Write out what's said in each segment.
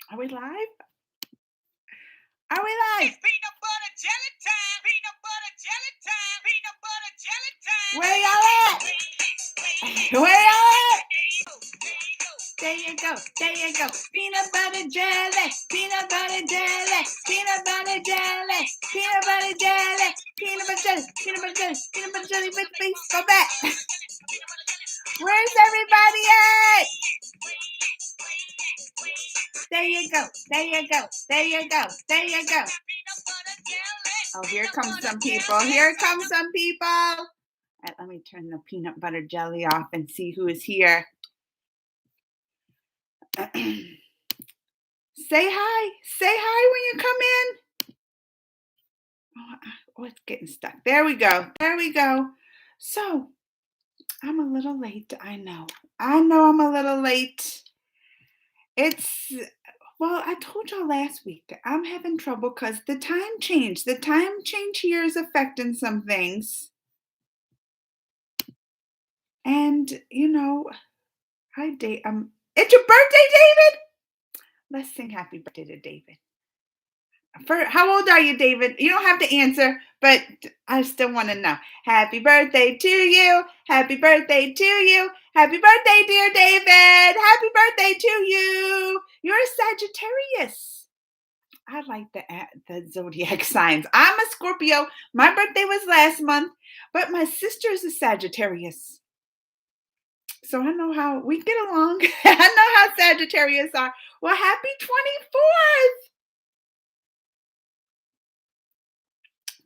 Are we live? Are we live? It's peanut butter jelly time. Peanut butter jelly time. Peanut butter jelly time. Where y'all at? Where y'all at? There you go. There you go. Peanut butter jelly. Peanut butter jelly. Peanut butter jelly. Peanut butter jelly. Peanut butter jelly. Peanut butter jelly. Peanut butter jelly. Please go back. Where's everybody at? There you go. There you go. There you go. There you go. Oh, here comes some people. Here comes some people. All right, let me turn the peanut butter jelly off and see who is here. Say hi. Say hi when you come in. Oh, it's getting stuck. There we go. There we go. So, I'm a little late. I know I'm a little late. Well, I told y'all last week, I'm having trouble because the time change. The time change here is affecting some things. And, hi, Dave. It's your birthday, David? Let's sing happy birthday to David. How old are you, David? You don't have to answer, but I still want to know. Happy birthday to you. Happy birthday to you. Happy birthday, dear David. Happy birthday to you. You're a Sagittarius. I like the zodiac signs. I'm a Scorpio. My birthday was last month, but my sister is a Sagittarius. So I know how we get along. I know how Sagittarius are. Well, happy 24th.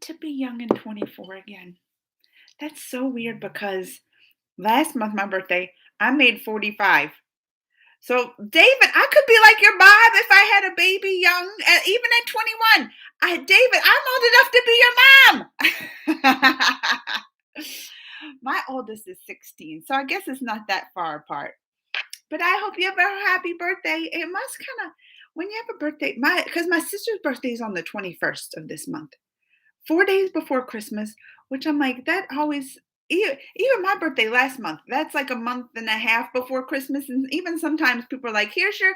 To be young and 24 again. That's so weird because last month, my birthday, I made 45. So, David, I could be like your mom if I had a baby young, even at 21. David, I'm old enough to be your mom. My oldest is 16, so I guess it's not that far apart. But I hope you have a happy birthday. It must kind of, when you have a birthday, because my sister's birthday is on the 21st of this month. 4 days before Christmas, which I'm like, that always, even my birthday last month, that's like a month and a half before Christmas. And even sometimes people are like, here's your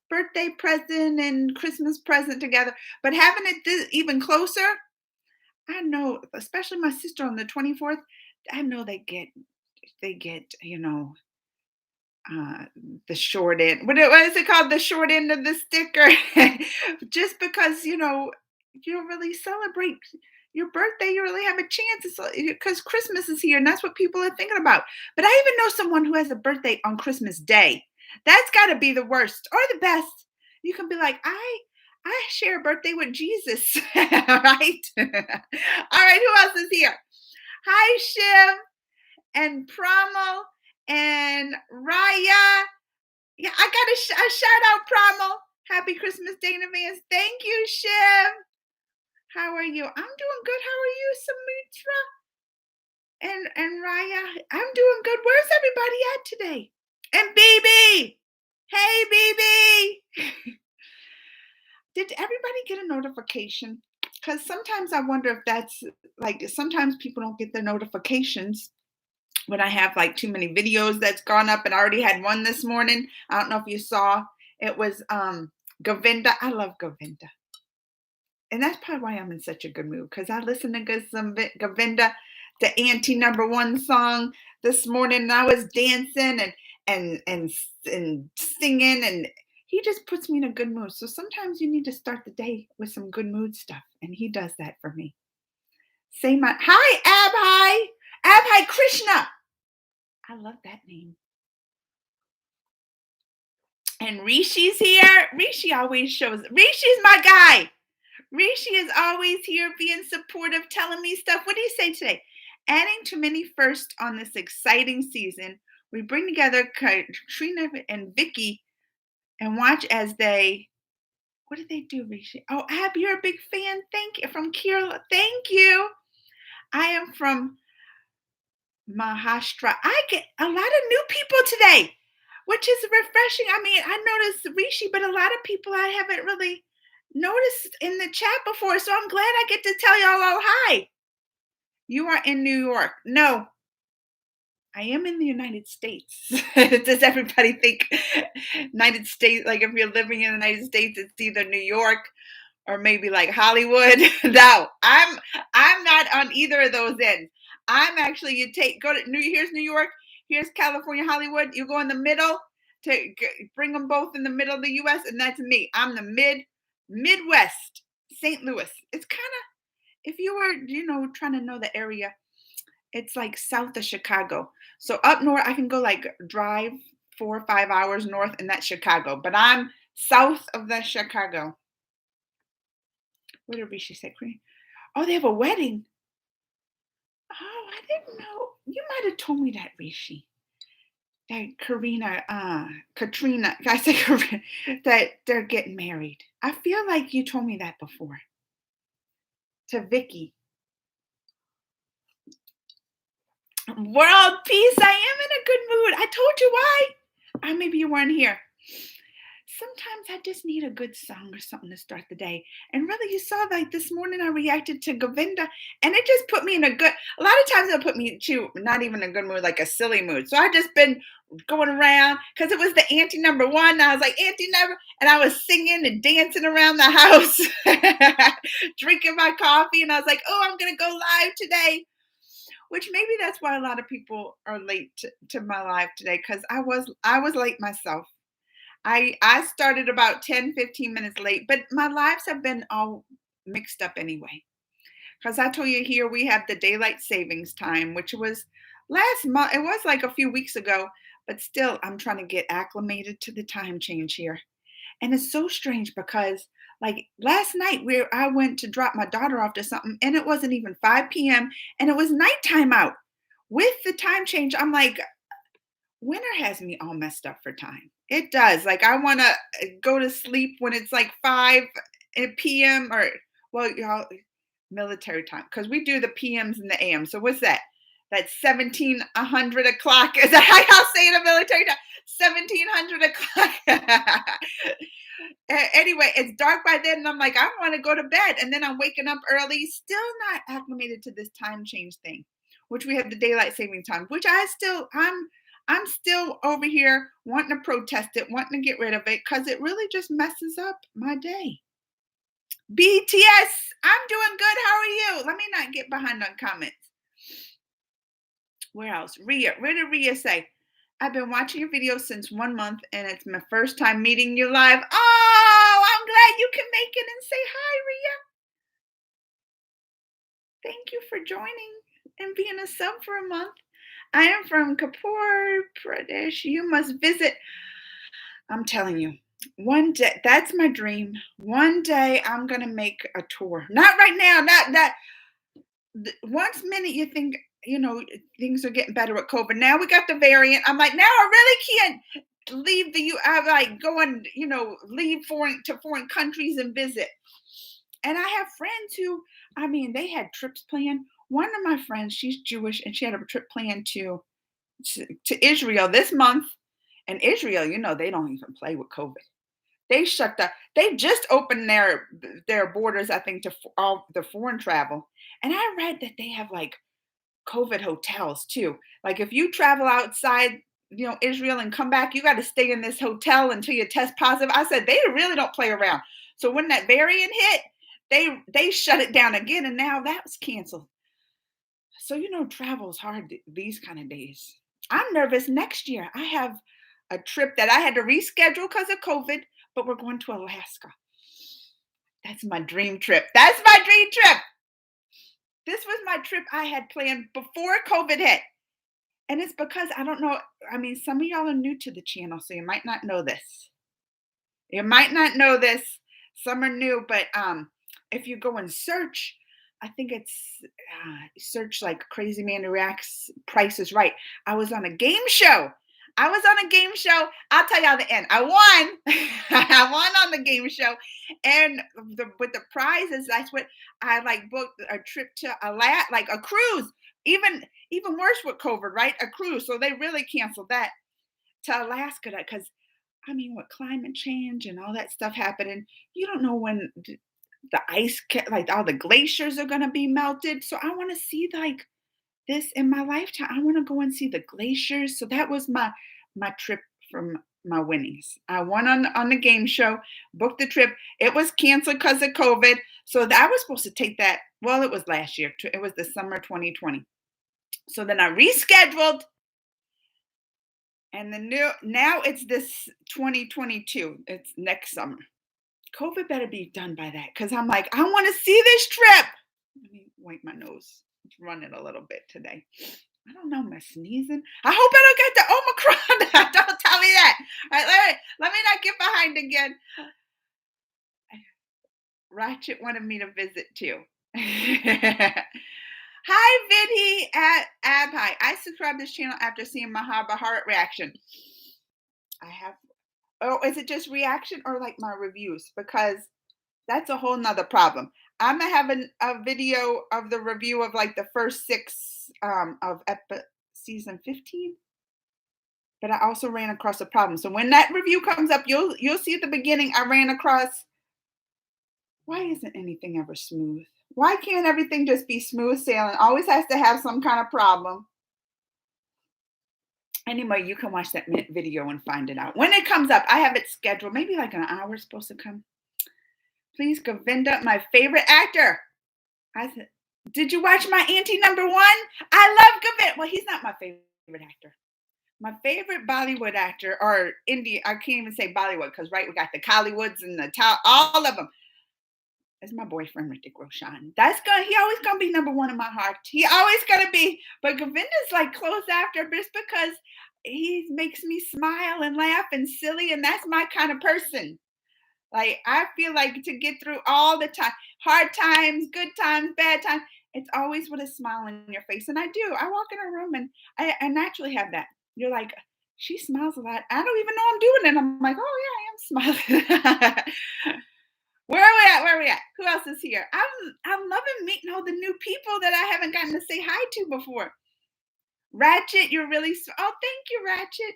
birthday present and Christmas present together. But having it even closer, I know, especially my sister on the 24th, I know they get, the short end. What is it called? The short end of the sticker. Just because, you don't really celebrate your birthday, you really have a chance because Christmas is here and that's what people are thinking about. But I even know someone who has a birthday on Christmas Day. That's got to be the worst or the best. You can be like, I share a birthday with Jesus, right? All right, who else is here? Hi, Shiv and Pramal and Raya. Yeah, I got a shout out, Pramal. Happy Christmas Day in advance. Thank you, Shiv. How are you? I'm doing good. How are you, Samitra? And Raya? I'm doing good. Where's everybody at today? And BB. Hey, BB. Did everybody get a notification? Because sometimes I wonder if that's like, sometimes people don't get their notifications when I have like too many videos that's gone up, and I already had one this morning. I don't know if you saw. It was Govinda. I love Govinda. And that's probably why I'm in such a good mood, because I listened to some Govinda, the anti number one song this morning, and I was dancing and singing, and he just puts me in a good mood. So sometimes you need to start the day with some good mood stuff, and he does that for me. Say my hi, Abhai Krishna. I love that name. And Rishi's here. Rishi always shows. Rishi's my guy. Rishi is always here being supportive, telling me stuff. What do you say today? Adding too many first on this exciting season, we bring together Katrina and Vicky and watch as they, what do they do, Rishi? Oh, Ab, you're a big fan. Thank you. From Kerala. Thank you. I am from Maharashtra. I get a lot of new people today, which is refreshing. I mean, I noticed Rishi, but a lot of people I haven't really noticed in the chat before. So I'm glad I get to tell y'all, oh, hi. You are in New York. No, I am in the United States. Does everybody think United States, like if you're living in the United States, it's either New York or maybe like Hollywood? No, I'm not on either of those ends. I'm actually you take go to here's New York, here's California, Hollywood. You go in the middle bring them both in the middle of the U.S. and that's me. I'm the Midwest, St. Louis. It's kind of if you were trying to know the area, it's like south of Chicago. So up north, I can go like drive 4 or 5 hours north, and that's Chicago. But I'm south of the Chicago. What did Rishi say? Oh, they have a wedding. Oh, I didn't know. You might have told me that, Rishi. That Katrina, I say Karina, that they're getting married. I feel like you told me that before. To Vicky. World peace. I am in a good mood. I told you why. Maybe you weren't here. Sometimes I just need a good song or something to start the day. And really, you saw like this morning I reacted to Govinda, and it just put me in a lot of times it'll put me to not even a good mood, like a silly mood. So I just been going around because it was the auntie number one. I was like, auntie number, and I was singing and dancing around the house, drinking my coffee, and I was like, oh, I'm going to go live today. Which maybe that's why a lot of people are late to my live today because I was late myself. I started about 10, 15 minutes late, but my lives have been all mixed up anyway. Because I told you here we have the daylight savings time, which was last month. It was like a few weeks ago, but still, I'm trying to get acclimated to the time change here. And it's so strange because like last night where I went to drop my daughter off to something and it wasn't even 5 p.m. and it was nighttime out. With the time change, I'm like, winter has me all messed up for time. It does. Like I want to go to sleep when it's like 5 p.m. or well, y'all military time because we do the PMs and the AMs. So what's that? That's 1700 o'clock. Is that how y'all say it in military time? 1700 o'clock. Anyway, it's dark by then, and I'm like, I want to go to bed, and then I'm waking up early, still not acclimated to this time change thing, which we have the daylight saving time, which I'm still over here wanting to protest it, wanting to get rid of it, because it really just messes up my day. BTS, I'm doing good. How are you? Let me not get behind on comments. Where else? Ria, what did Ria say? I've been watching your videos since 1 month and it's my first time meeting you live. Oh, I'm glad you can make it and say hi, Ria. Thank you for joining and being a sub for a month. I am from Kapur, Pradesh. You must visit. I'm telling you, one day, that's my dream. One day I'm going to make a tour. Not right now, not once minute you think things are getting better with COVID. Now we got the variant. I'm like, now I really can't leave the you. I like go and leave foreign countries and visit. And I have friends who, I mean, they had trips planned. One of my friends, she's Jewish, and she had a trip planned to Israel this month. And Israel, they don't even play with COVID. They just opened their borders, I think, to all the foreign travel. And I read that they have like COVID hotels too. Like if you travel outside, Israel and come back, you got to stay in this hotel until you test positive. I said they really don't play around. So when that variant hit, they shut it down again, and now that was canceled. So travel is hard these kind of days. I'm nervous next year. I have a trip that I had to reschedule because of COVID, but we're going to Alaska. That's my dream trip. That's my dream trip. This was my trip I had planned before COVID hit. And it's because I don't know. I mean, some of y'all are new to the channel, so you might not know this. You might not know this. Some are new, but if you go and search, I think it's search like Crazy Man Who Reacts, Price is Right. I was on a game show. I'll tell y'all the end. I won. I won on the game show, and with the prizes, that's what I like booked a trip to Alaska, like a cruise. Even worse with COVID, right? A cruise. So they really canceled that to Alaska because I mean, with climate change and all that stuff happening, you don't know when the ice, like all the glaciers are going to be melted. So I want to see like this in my lifetime. I want to go and see the glaciers. So that was my trip from my winnings. I won on the game show, booked the trip. It was canceled because of COVID. So I was supposed to take that. Well, it was last year. It was the summer 2020. So then I rescheduled, and the new now it's this 2022. It's next summer. COVID better be done by that because I'm like, I want to see this trip. Let me wipe my nose. It's running a little bit today. I don't know, am I sneezing? I hope I don't get the Omicron. Don't tell me that. All right, let me not get behind again. Ratchet wanted me to visit too. Hi, Vidhi at Abhai. I subscribed to this channel after seeing Mahabharat reaction. I have. Oh, is it just reaction or like my reviews? Because that's a whole nother problem. I'm gonna have a video of the review of like the first six of season 15. But I also ran across a problem. So when that review comes up, you'll see at the beginning I ran across, why isn't anything ever smooth? Why can't everything just be smooth sailing? Always has to have some kind of problem. Anyway, you can watch that video and find it out. When it comes up, I have it scheduled, maybe like an hour it's supposed to come. Please, Govinda, my favorite actor. I said, did you watch my auntie number one? I love Govinda. Well, he's not my favorite actor. My favorite Bollywood actor, or India, I can't even say Bollywood because, right, we got the Kollywoods and all of them. It's my boyfriend, Ritik Roshan. He always gonna be number one in my heart. He always gonna be. But Govinda's like close after just because he makes me smile and laugh and silly, and that's my kind of person. Like, I feel like to get through all the time, hard times, good times, bad times, it's always with a smile on your face. And I do. I walk in a room and I naturally have that. You're like, she smiles a lot. I don't even know I'm doing it. I'm like, oh yeah, I am smiling. Where are we at? Where are we at? Who else is here? I'm loving meeting all the new people that I haven't gotten to say hi to before. Ratchet, you're really oh, thank you, Ratchet.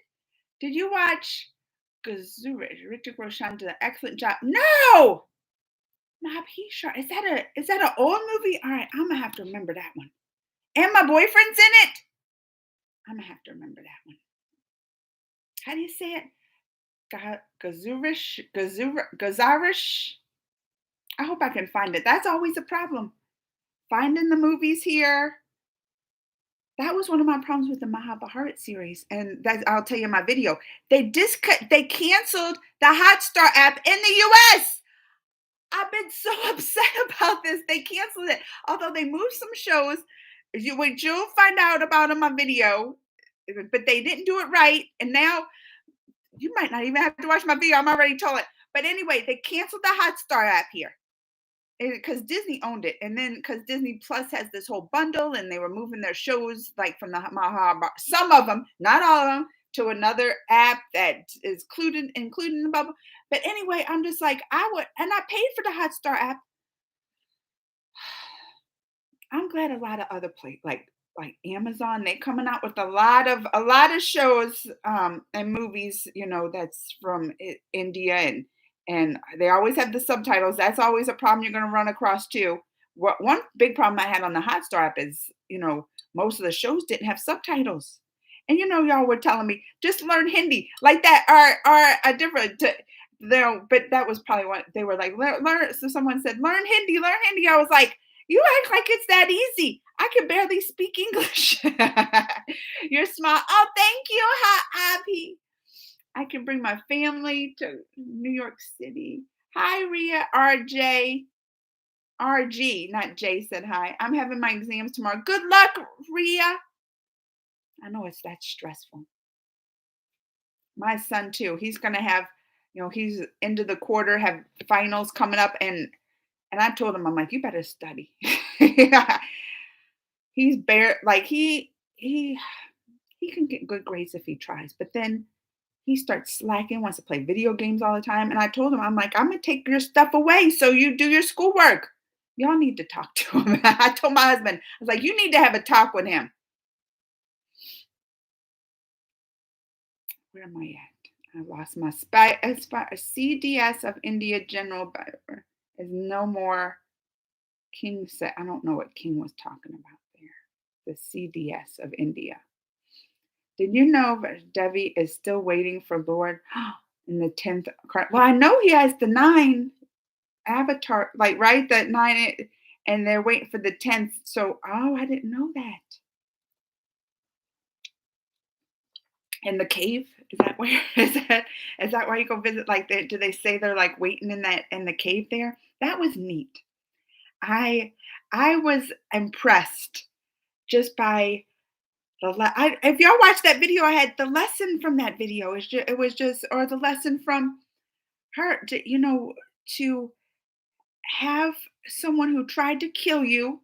Did you watch Gazurish? Richard Roshan did an excellent job. No! Nabhisha. Is that an old movie? All right, I'm gonna have to remember that one. And my boyfriend's in it. I'm gonna have to remember that one. How do you say it? Gazarish. I hope I can find it. That's always a problem. Finding the movies here. That was one of my problems with the Mahabharat series, and I'll tell you in my video. They canceled the Hotstar app in the U.S. I've been so upset about this. They canceled it. Although they moved some shows, which you'll find out about in my video, but they didn't do it right. And now you might not even have to watch my video. I'm already told it. But anyway, they canceled the Hotstar app here because Disney owned it. And then because Disney Plus has this whole bundle and they were moving their shows like from the Mahabharat, some of them, not all of them, to another app that is included in the bubble. But anyway, I'm just like, I paid for the Hotstar app. I'm glad a lot of other like Amazon, they coming out with a lot of shows and movies, that's from India, and they always have the subtitles. That's always a problem you're going to run across too. One big problem I had on the Hotstar app is, most of the shows didn't have subtitles. And y'all were telling me just learn Hindi like that are a different. But that was probably what they were like. Learn. So someone said, learn Hindi, learn Hindi. I was like, you act like it's that easy. I can barely speak English. You're smart. Oh, thank you, Hi Abby. I can bring my family to New York City. Hi, Ria. RJ. RG, not J said hi. I'm having my exams tomorrow. Good luck, Ria. I know it's that stressful. My son too. He's gonna have, he's into the quarter, have finals coming up, and I told him, I'm like, you better study. He's like he can get good grades if he tries, but then he starts slacking, wants to play video games all the time. And I told him, I'm like, I'm gonna take your stuff away so you do your schoolwork. Y'all need to talk to him. I told my husband, I was like, you need to have a talk with him. Where am I at? I lost my CDS of India General is no more. King said, I don't know what King was talking about there. the CDS of India. Did you know that Devi is still waiting for Lord in the 10th card? Well, I know he has the 9 avatar, like, right? That 9, and they're waiting for the 10th. So, oh, I didn't know that. In the cave? Is that where is that why you go visit? Like, do they say they're like waiting in the cave there? That was neat. I I was impressed just by if y'all watched that video, I had the lesson from that video. It was just, or the lesson from her, to have someone who tried to kill you,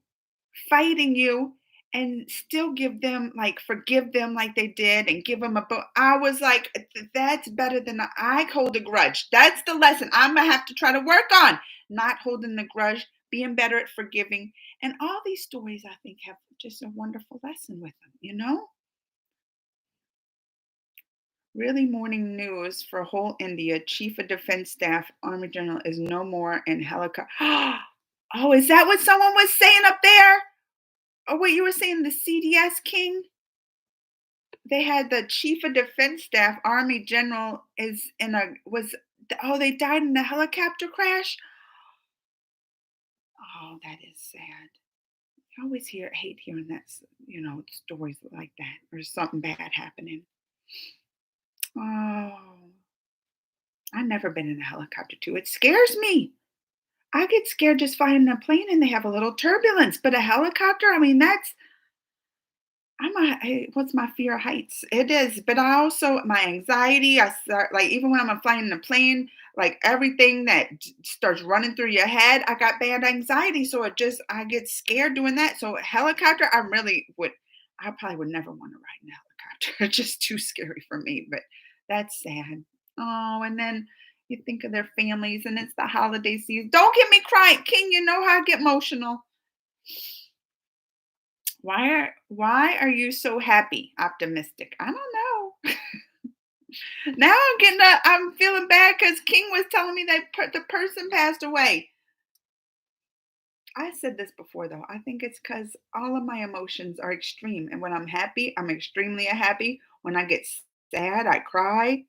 fighting you, and still give them, like, forgive them like they did and give them a book. I was like, That's better than I hold a grudge." That's the lesson I'm gonna have to try to work on, not holding the grudge, being better at forgiving. And all these stories, I think, have just a wonderful lesson with them. Really morning news for whole India. Chief of Defense Staff, Army General is no more in helicopter. Oh, is that what someone was saying up there? Oh, wait, you were saying the CDS King? They had the Chief of Defense Staff, Army General, is in a was oh, they died in a helicopter crash? Oh, that is sad. I always hate hearing stories like that, or something bad happening. Oh, I've never been in a helicopter too. It scares me. I get scared just flying in a plane and they have a little turbulence, but a helicopter, I mean, what's my fear of heights? It is, but I also, my anxiety, I start, like, even when I'm flying in a plane, like, everything that starts running through your head, I got bad anxiety. So I get scared doing that. So a helicopter, I probably would never want to ride in a helicopter. It's just too scary for me, but that's sad. Oh, and then you think of their families, and it's the holiday season. Don't get me crying, King. You know how I get emotional. Why are you so happy, optimistic? I don't know. Now I'm feeling bad because King was telling me that the person passed away. I said this before, though. I think it's because all of my emotions are extreme, and when I'm happy, I'm extremely happy. When I get sad, I cry.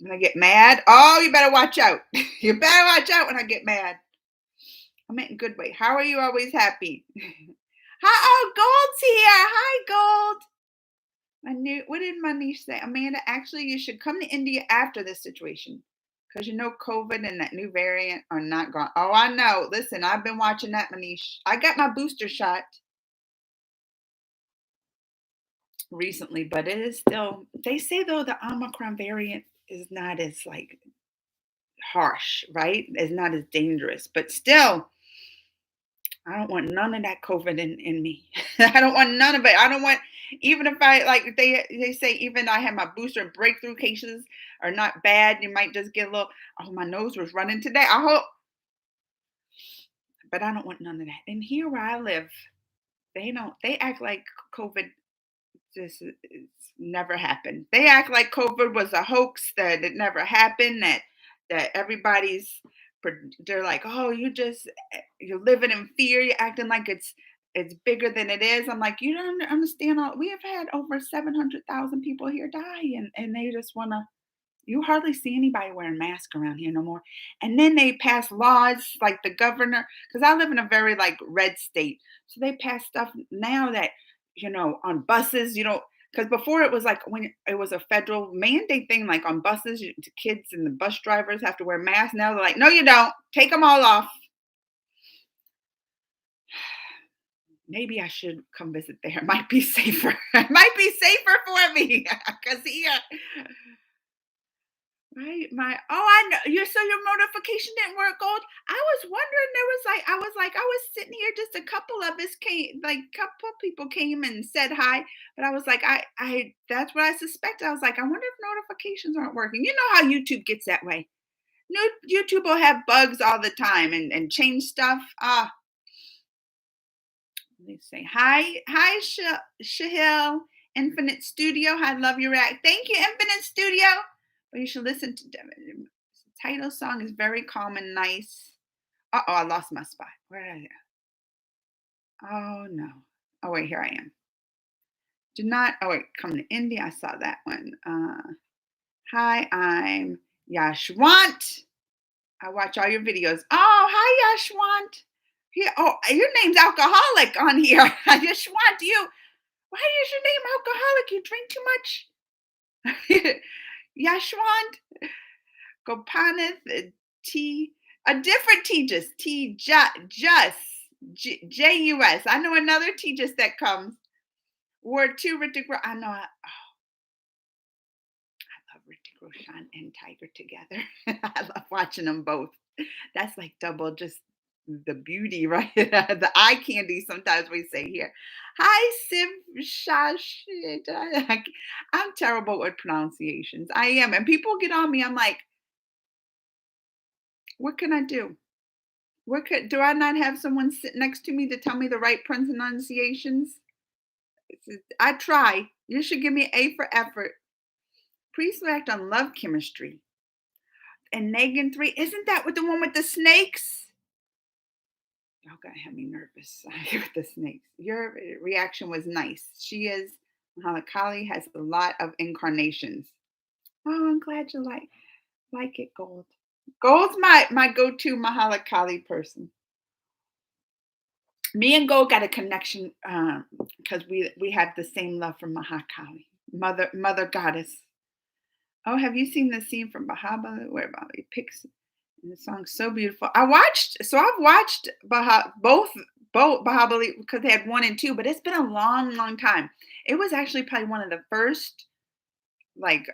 When I get mad, oh, you better watch out. You better watch out when I get mad. I meant in good way. How are you always happy? Oh, Gold's here. Hi, Gold. What did my niece say? Amanda, actually, you should come to India after this situation. Because COVID and that new variant are not gone. Oh, I know. Listen, I've been watching that, Manish. I got my booster shot recently, but it is still, they say, though, the Omicron variant is not as, like, harsh, right? It's not as dangerous, but still, I don't want none of that COVID in me. I don't want none of it. I don't want, even if I, like, they say, even I had my booster, breakthrough cases are not bad. You might just get a little, oh, my nose was running today. I hope, but I don't want none of that. And here where I live, they act like COVID it's never happened. They act like COVID was a hoax, that it never happened, that everybody's, they're like, "Oh, you're living in fear, you're acting like it's bigger than it is." I'm like, "You don't understand. We have had over 700,000 people here die, and they just want to, you hardly see anybody wearing masks around here no more." And then they pass laws, like the governor, because I live in a very, like, red state. So they pass stuff now that, on buses, because before it was like, when it was a federal mandate thing, like on buses, the kids and the bus drivers have to wear masks. Now they're like, "No, you don't. Take them all off." Maybe I should come visit there. It might be safer. It might be safer for me. Because here, right, I know your notification didn't work, Gold. I was wondering, I was sitting here, just a couple of us came, like, couple people came and said hi, but I was like, I that's what I suspected. I was like, I wonder if notifications aren't working. You know how YouTube gets that way. YouTube will have bugs all the time and change stuff. Let's say hi, Shahil, Infinite Studio. I love your act. Thank you, Infinite Studio. But you should listen to them. The title song is very calm and nice. Uh oh, I lost my spot. Where did I go? Oh no. Oh wait, here I am. Do not. Oh wait, come to India. I saw that one. Hi, I'm Yashwant. I watch all your videos. Oh, hi Yashwant. Here. Oh, your name's alcoholic on here. Yashwant, you. Why is your name alcoholic? You drink too much. Yashwant. Gopanath. T. A different Tejas. Jus. I know another Tejas that comes. Word two, Ritik. I know. Love Ritik Roshan and Tiger together. I love watching them both. That's like double just the beauty, right? The eye candy, sometimes we say here. Hi, Siv Shashid. I'm terrible with pronunciations. I am. And people get on me. I'm like, what can I do? Do I not have someone sit next to me to tell me the right pronunciations? I try. You should give me A for effort. Pre-select on love chemistry. And Negan 3, isn't that with the one with the snakes? Y'all gonna have me nervous with the snakes. Your reaction was nice. She is Mahalakali has a lot of incarnations. Oh, I'm glad you like it, Gold. Gold's my go-to Mahalakali person. Me and Gold got a connection because we have the same love for Mahakali, mother goddess. Oh, have you seen the scene from Bahaba where Bobby picks and the song's so beautiful. I've watched both Bahubali because they had one and two, but it's been a long, long time. It was actually probably one of the first like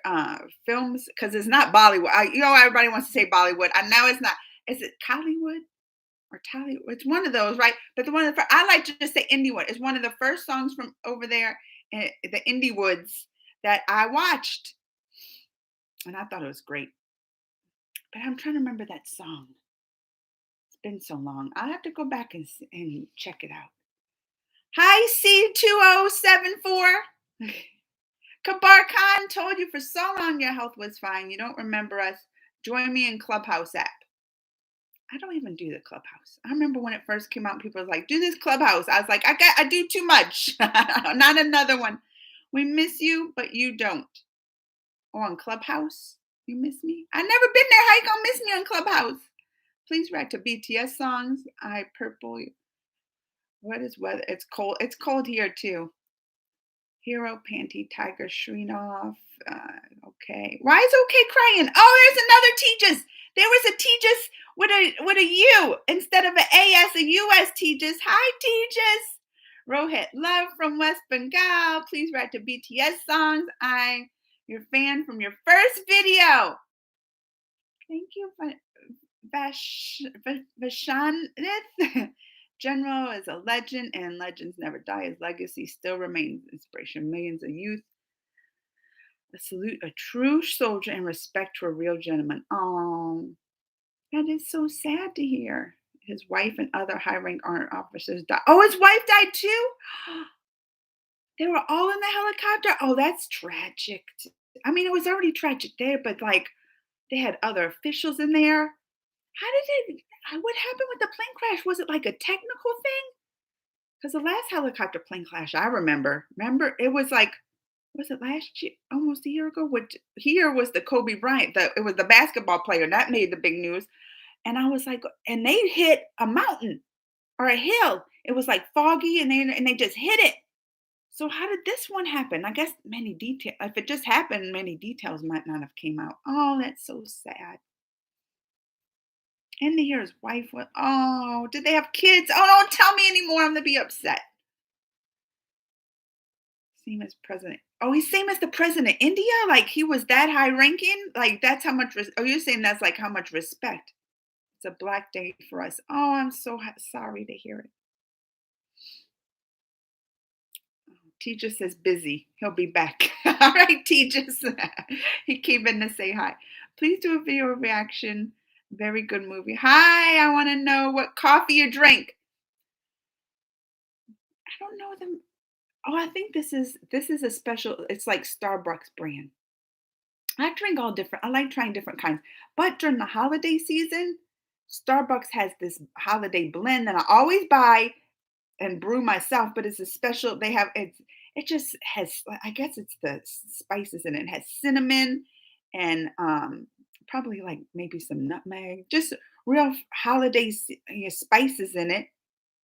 films because it's not Bollywood. Everybody wants to say Bollywood. I know it's not. Is it Collywood or Tollywood? It's one of those, right? But the one of the I like to just say Indiewood. It's one of the first songs from over there in the Indie Woods that I watched, and I thought it was great. But I'm trying to remember that song. It's been so long. I'll have to go back and check it out. Hi, C2074. Kabar Khan told you for so long your health was fine. You don't remember us. Join me in Clubhouse app. I don't even do the Clubhouse. I remember when it first came out, people were like, do this Clubhouse. I was like, I do too much. Not another one. We miss you, but you don't. Oh, on Clubhouse? You miss me? I never been there. How you gonna miss me on Clubhouse? Please react to BTS songs. I purple. What is weather? It's cold. It's cold here too. Hero Panty Tiger Shreenov. Okay. Why is okay crying? Oh, there's another Tejas. There was a Tejas with a U instead of an AS, a US Tejas. Hi, Tejas. Rohit Love from West Bengal. Please write to BTS songs. I'm your fan from your first video. Thank you, Vashanith. General is a legend, and legends never die. His legacy still remains inspiration. Millions of youth. A salute, a true soldier, and respect to a real gentleman. Oh, that is so sad to hear. His wife and other high-rank army officers died. Oh, his wife died too. They were all in the helicopter. Oh, that's tragic. I mean, it was already tragic there, but like they had other officials in there. How did it? What happened with the plane crash? Was it like a technical thing? Because the last helicopter plane crash I remember it was like, was it last year? Almost a year ago. What here was the Kobe Bryant. It was the basketball player that made the big news. And I was like, and they hit a mountain or a hill. It was like foggy, and they just hit it. So how did this one happen? I guess many details. If it just happened, many details might not have came out. Oh, that's so sad. And to hear his wife was, oh, did they have kids? Oh, don't tell me anymore. I'm gonna be upset. Same as president. Oh, he's same as the president of India. Like he was that high ranking. Like that's how much. Oh, you're saying that's like how much respect. It's a black day for us. Oh, I'm so sorry to hear it. Teacher says busy. He'll be back. All right, Teacher's. He came in to say hi. Please do a video reaction. Very good movie. Hi, I want to know what coffee you drink. I don't know them. Oh, I think this is a special. It's like Starbucks brand. I drink all different. I like trying different kinds. But during the holiday season, Starbucks has this holiday blend that I always buy. and brew myself, but it's a special they have it just has I guess it's the spices in it. It has cinnamon and probably like maybe some nutmeg, just real holiday spices in it.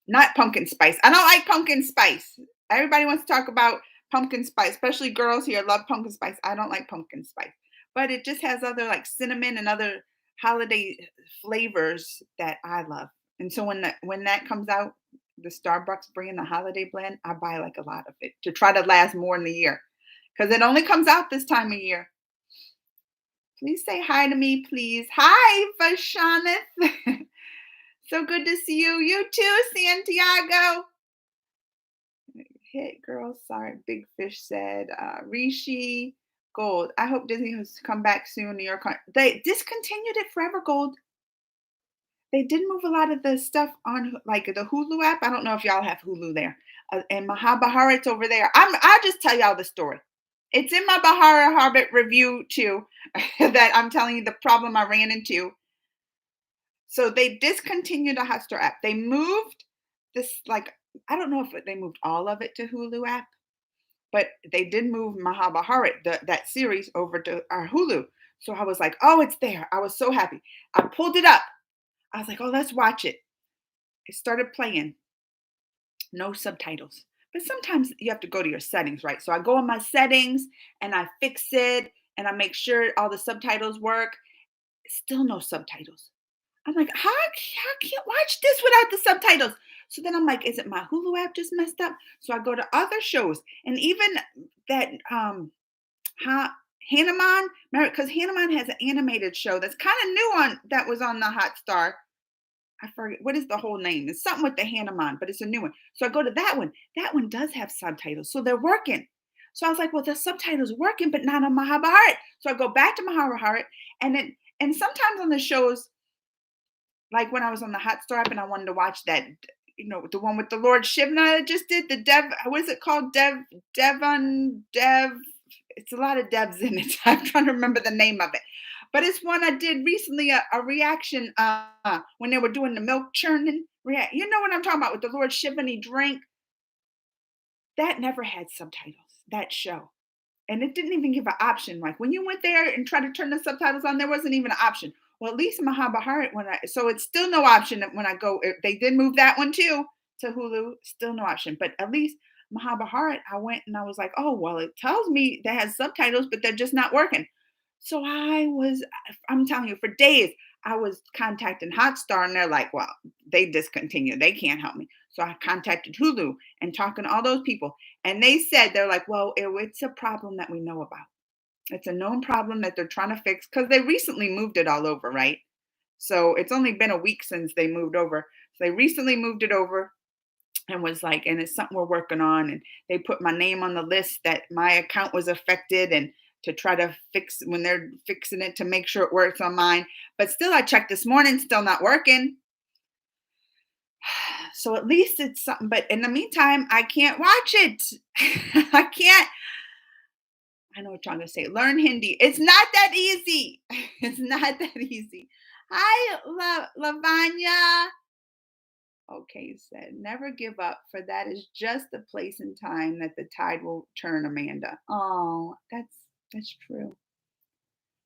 Not pumpkin spice. I don't like pumpkin spice. Everybody wants to talk about pumpkin spice, especially girls here love pumpkin spice. I don't like pumpkin spice. But it just has other like cinnamon and other holiday flavors that I love. And so when that comes out, the Starbucks bringing the holiday blend, I buy like a lot of it to try to last more in the year because it only comes out this time of year. Please say hi to me, please. Hi, Vashanith. So good to see you. You too, Santiago. Hit girl, sorry. Big Fish said, Rishi Gold. I hope Disney has come back soon. New York. They discontinued it forever, Gold. They did move a lot of the stuff on like the Hulu app. I don't know if y'all have Hulu there. And Mahabharat's over there. I'll just tell y'all the story. It's in my Bahara Hobbit review too, that I'm telling you the problem I ran into. So they discontinued the Hotstar app. They moved this like I don't know if they moved all of it to Hulu app, but they did move Mahabharat, that series, over to our Hulu. So I was like, oh, it's there. I was so happy. I pulled it up. I was like, oh, let's watch it. It started playing, no subtitles. But sometimes you have to go to your settings, right? So I go in my settings and I fix it and I make sure all the subtitles work. Still no subtitles. I'm like, how I can't watch this without the subtitles? So then I'm like, is it my Hulu app just messed up? So I go to other shows and even that Hanuman, because Hanuman has an animated show that's kind of new on that was on the Hotstar. I forget what is the whole name. It's something with the Hanuman, but it's a new one. So I go to that one. That one does have subtitles, so they're working. So I was like, well, the subtitles working, but not on Mahabharat. So I go back to Mahabharat, and sometimes on the shows like when I was on the Hotstar app and I wanted to watch that, the one with the Lord Shivna just did the Dev. What is it called? Devon Dev. It's a lot of devs in it. I'm trying to remember the name of it, but it's one I did recently. A reaction when they were doing the milk churning. You know what I'm talking about with the Lord Shivna he drank. That never had subtitles. That show. And it didn't even give an option. Like when you went there and tried to turn the subtitles on, there wasn't even an option. Well, at least Mahabharat so it's still no option when I go. They did move that one too to Hulu. Still no option, but at least Mahabharat, I went and I was like, oh well, it tells me that has subtitles, but they're just not working. So I'm telling you, for days I was contacting Hotstar, and they're like, well, they discontinued. They can't help me. So I contacted Hulu and talking to all those people, and they said they're like, well, it's a problem that we know about. It's a known problem that they're trying to fix because they recently moved it all over, right? So it's only been a week since they moved over. So they recently moved it over and was like, and it's something we're working on. And they put my name on the list that my account was affected and to try to fix when they're fixing it to make sure it works on mine. But still, I checked this morning, still not working. So at least it's something. But in the meantime, I can't watch it. I can't. I know what you're trying to say. Learn Hindi. It's not that easy. It's not that easy. Hi, Lavanya. Okay, said, never give up, for that is just the place and time that the tide will turn, Amanda. Oh, that's true.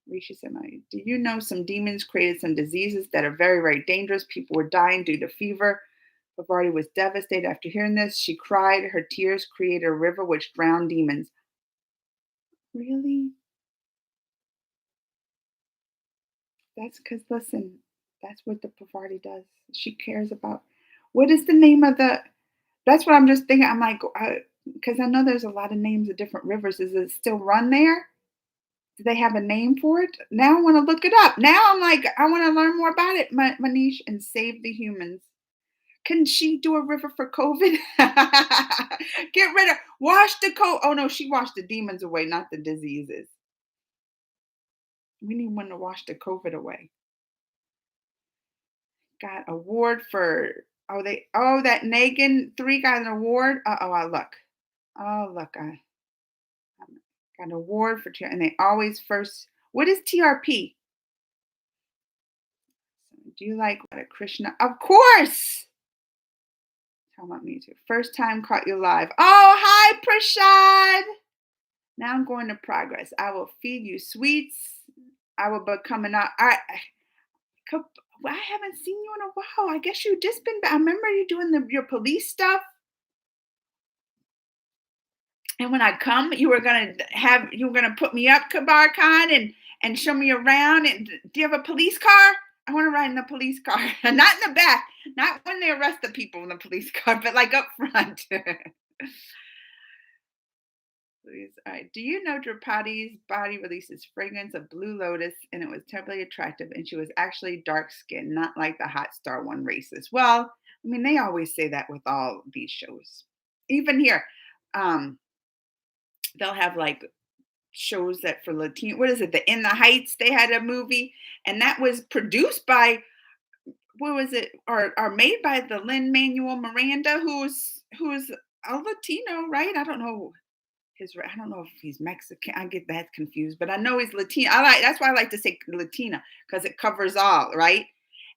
Rishi said, do you know some demons created some diseases that are very, very dangerous? People were dying due to fever. Bavardi was devastated after hearing this. She cried. Her tears created a river which drowned demons. Really? That's because, listen, that's what the Bavardi does. She cares about. What is the name of the That's what I'm just thinking. I'm like, because I know there's a lot of names of different rivers. Does it still run there? Do they have a name for it? Now I want to look it up. Now I'm like, I want to learn more about it, Manish, and save the humans. Can she do a river for COVID? Get rid of, wash the Oh no, she washed the demons away, not the diseases. We need one to wash the COVID away. Got award for, that Negan 3 got an award. I look. Oh, look, got an award for and they always first. What is TRP? Do you like Krishna? Of course. Come on, me too. First time caught you live. Oh, hi, Prashad. Now I'm going to progress. I will feed you sweets. I will become an. I haven't seen you in a while. I guess you just been. I remember you doing your police stuff. And when I come, you were gonna put me up, Kabar Khan, and show me around. And do you have a police car? I want to ride in the police car, not in the back, not when they arrest the people in the police car, but like up front. Please, all right. Do you know Draupadi's body releases fragrance of blue lotus, and it was terribly attractive, and she was actually dark skinned, not like the hot star one racist. Well, I mean, they always say that with all these shows. Even here, um, they'll have like shows that for Latino, what is it? The In the Heights, they had a movie, and that was produced by, what was it, or made by the Lin Manuel Miranda, who's a Latino, right? I don't know if he's Mexican. I get that confused, but I know he's Latino. That's why I like to say Latina, because it covers all, right?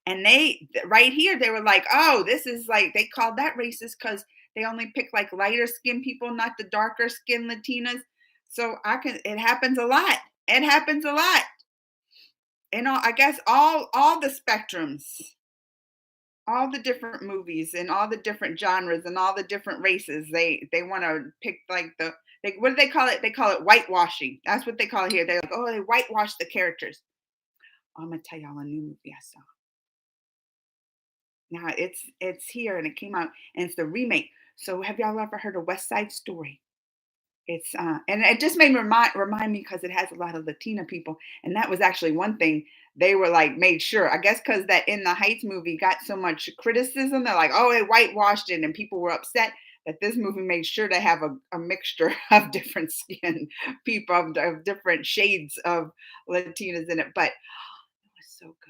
And they right here, they were like, oh, this is like, they called that racist because they only pick like lighter skinned people, not the darker skinned Latinas. So it happens a lot. It happens a lot. And I guess all the spectrums, all the different movies and all the different genres and all the different races, they want to pick like what do they call it? They call it whitewashing. That's what they call it here. They're like, oh, they whitewash the characters. I'm gonna tell y'all a new movie I saw. Now it's here and it came out and it's the remake. So have y'all ever heard of West Side Story? It's and it just made me remind me because it has a lot of Latina people, and that was actually one thing they were like made sure. I guess because that In the Heights movie got so much criticism, they're like, oh, they whitewashed it, and people were upset that this movie made sure to have a mixture of different skin people, of different shades of Latinas in it. But it was so good.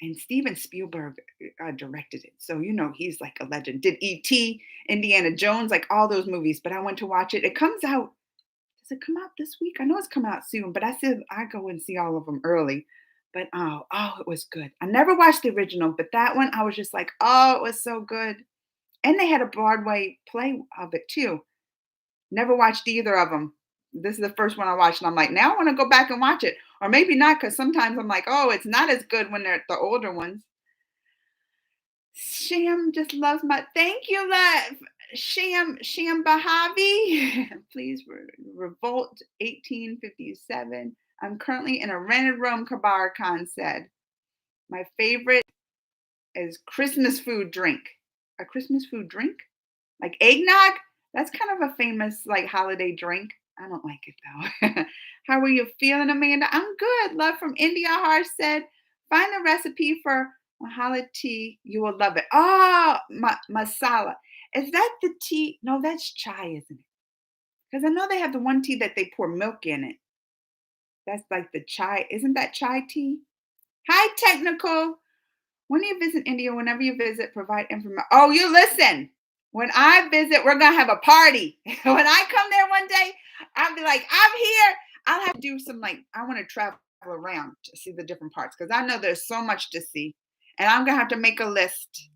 And Steven Spielberg directed it. So, he's like a legend. Did E.T., Indiana Jones, like all those movies. But I went to watch it. It comes out. Does it come out this week? I know it's coming out soon, but I said I go and see all of them early. But it was good. I never watched the original, but that one I was just like, oh, it was so good. And they had a Broadway play of it too. Never watched either of them. This is the first one I watched, and I'm like, now I want to go back and watch it. Or maybe not, because sometimes I'm like, oh, it's not as good when they're the older ones. Sham just loves my thank you, love. Sham Bahavi. Please revolt 1857. I'm currently in a rented room, Kabar Khan said. My favorite is Christmas food drink. A Christmas food drink? Like eggnog? That's kind of a famous like holiday drink. I don't like it though. How are you feeling, Amanda? I'm good. Love from India. Har said, find a recipe for Mahala tea. You will love it. Oh, masala. Is that the tea? No, that's chai, isn't it? Because I know they have the one tea that they pour milk in it. That's like the chai. Isn't that chai tea? Hi, technical. When you visit India, whenever you visit, provide information. Oh, you listen. When I visit, we're gonna have a party. When I come there one day, I'll be like, I'm here. I'll have to do some I want to travel around to see the different parts because I know there's so much to see, and I'm gonna have to make a list.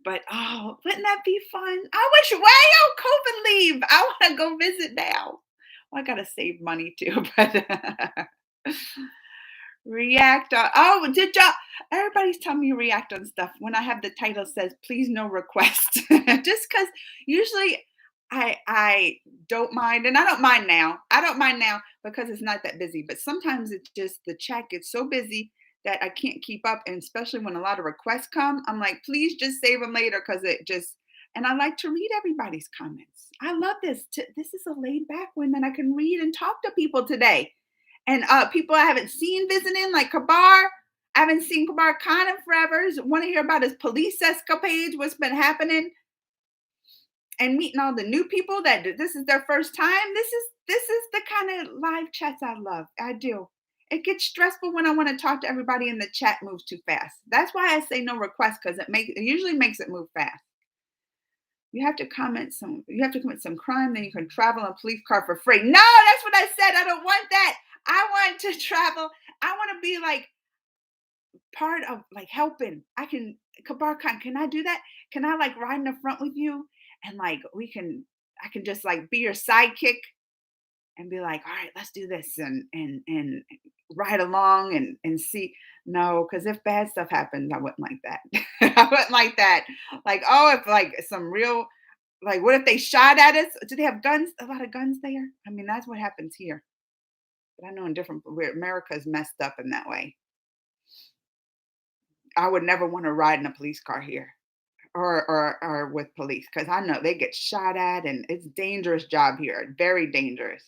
But wouldn't that be fun? I wish. Well, COVID leave. I want to go visit now. Well, I gotta save money too, but. React on did y'all everybody's telling me react on stuff when I have the title says please no request. Just because usually I don't mind, and I don't mind now. I don't mind now because it's not that busy, but sometimes it's just the chat gets so busy that I can't keep up, and especially when a lot of requests come, I'm like, please just save them later because it just and I like to read everybody's comments. I love this. This is a laid back one that I can read and talk to people today. And people I haven't seen visiting, like Kabar. I haven't seen Kabar Khan in forever. Want to hear about his police escapades, what's been happening, and meeting all the new people that this is their first time. This is the kind of live chats I love. I do. It gets stressful when I want to talk to everybody and the chat moves too fast. That's why I say no request because it usually makes it move fast. You have to commit some crime, then you can travel in a police car for free. No, that's what I said. I don't want that. I want to travel. I want to be like part of like helping. Kabar Khan, can I do that? Can I like ride in the front with you? And like I can just like be your sidekick and be like, all right, let's do this and ride along and see. No, because if bad stuff happens, I wouldn't like that. I wouldn't like that. Like, oh, if like some real like what if they shot at us? Do they have guns? A lot of guns there? I mean, that's what happens here. But I know in different where America's messed up in that way. I would never want to ride in a police car here or with police because I know they get shot at and it's dangerous job here. Very dangerous.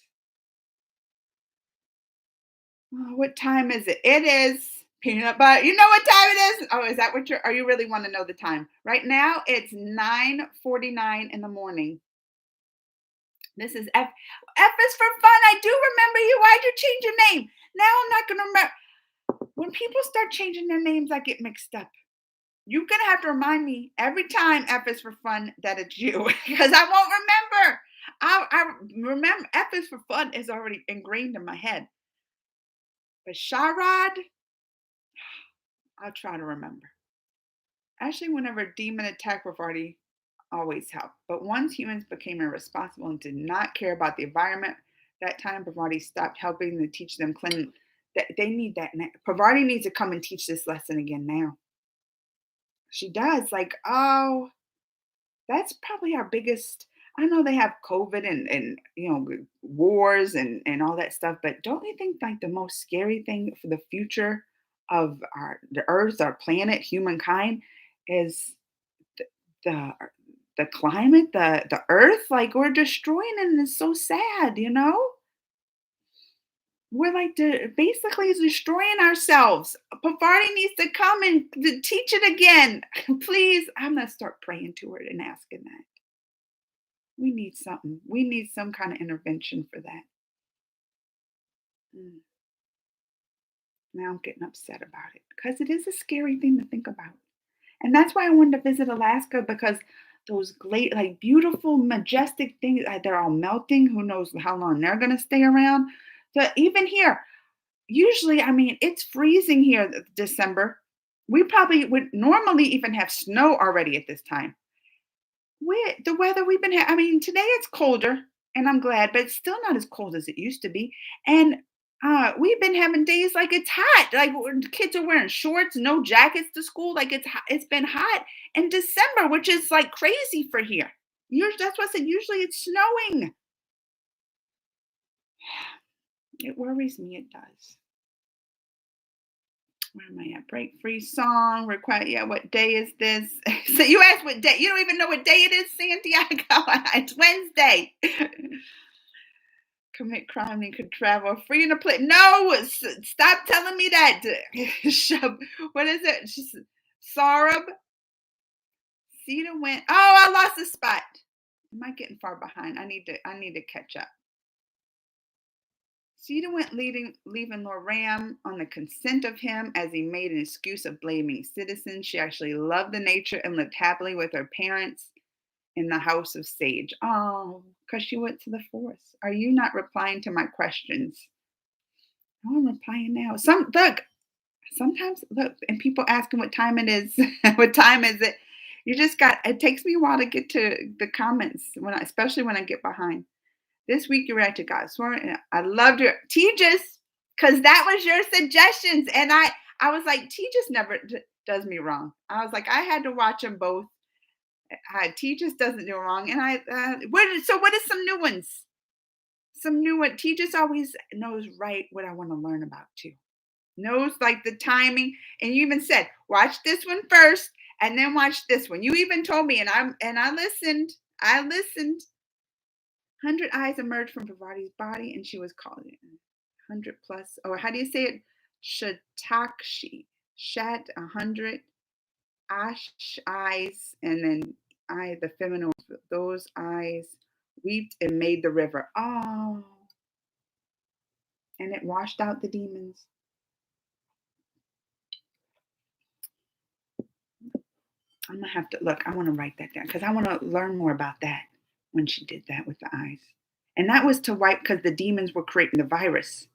Oh, what time is it? It is peanut butter. You know what time it is? Oh, is that what are you really want to know the time? Right now it's 9:49 in the morning. This is F is for fun. I do remember you. Why'd you change your name? Now I'm not gonna remember. When people start changing their names, I get mixed up. You're gonna have to remind me every time F is for fun that it's you because I won't remember. I remember F is for fun is already ingrained in my head. But Sharad, I'll try to remember. Actually, whenever a demon attacked Bavardi, always helped. But once humans became irresponsible and did not care about the environment, that time Bavardi stopped helping to teach them clean. They need that now. Bavardi needs to come and teach this lesson again now. She does. Like, oh, that's probably our biggest. I know they have COVID and wars and all that stuff, but don't you think like the most scary thing for the future of the Earth, our planet, humankind, is the the climate, the Earth? Like we're destroying it, and it's so sad. We're like basically destroying ourselves. Pavardi needs to come and to teach it again, please. I'm gonna start praying to her and asking that. We need something. We need some kind of intervention for that. Mm, Now I'm getting upset about it because it is a scary thing to think about. And that's why I wanted to visit Alaska because those like beautiful, majestic things, they're all melting. Who knows how long they're going to stay around? So even here, usually, I mean, it's freezing here December. We probably would normally even have snow already at this time. The weather we've been I mean, today it's colder, and I'm glad, but it's still not as cold as it used to be. And we've been having days like it's hot, like when kids are wearing shorts, no jackets to school. Like it's been hot in December, which is like crazy for here. That's what I said. Usually it's snowing. It worries me. It does. Where am I at? Break free song. Require. Yeah. What day is this? So you asked what day. You don't even know what day it is, Santiago. It's Wednesday. Commit crime and could travel free in a place. No, stop telling me that. What is it? Sarab. Cedar went. Oh, I lost a spot. Am I getting far behind? I need to catch up. Cedar went leaving Loram on the consent of him as he made an excuse of blaming citizens. She actually loved the nature and lived happily with her parents in the house of sage. Oh, because she went to the forest. Are you not replying to my questions? Oh, I'm replying now. Sometimes look, and people asking what time it is. What time is it? It takes me a while to get to the comments especially when I get behind. This week you read to God sworn, and I loved your Tejas because that was your suggestions, and I was like, Tejas never does me wrong. I was like, I had to watch them both. Tejas doesn't do wrong, and what is some new ones? Some new one. Tejas always knows right what I want to learn about too. Knows like the timing, and you even said watch this one first, and then watch this one. You even told me, and I listened. I listened. 100 eyes emerged from Pavarti's body, and she was called 100 plus. Or how do you say it? Shatakshi. Shat 100. Ash eyes, and then the feminine. Those eyes wept and made the river. Oh, and it washed out the demons. I'm gonna have to look. I want to write that down because I want to learn more about that when she did that with the eyes. And that was to wipe because the demons were creating the virus.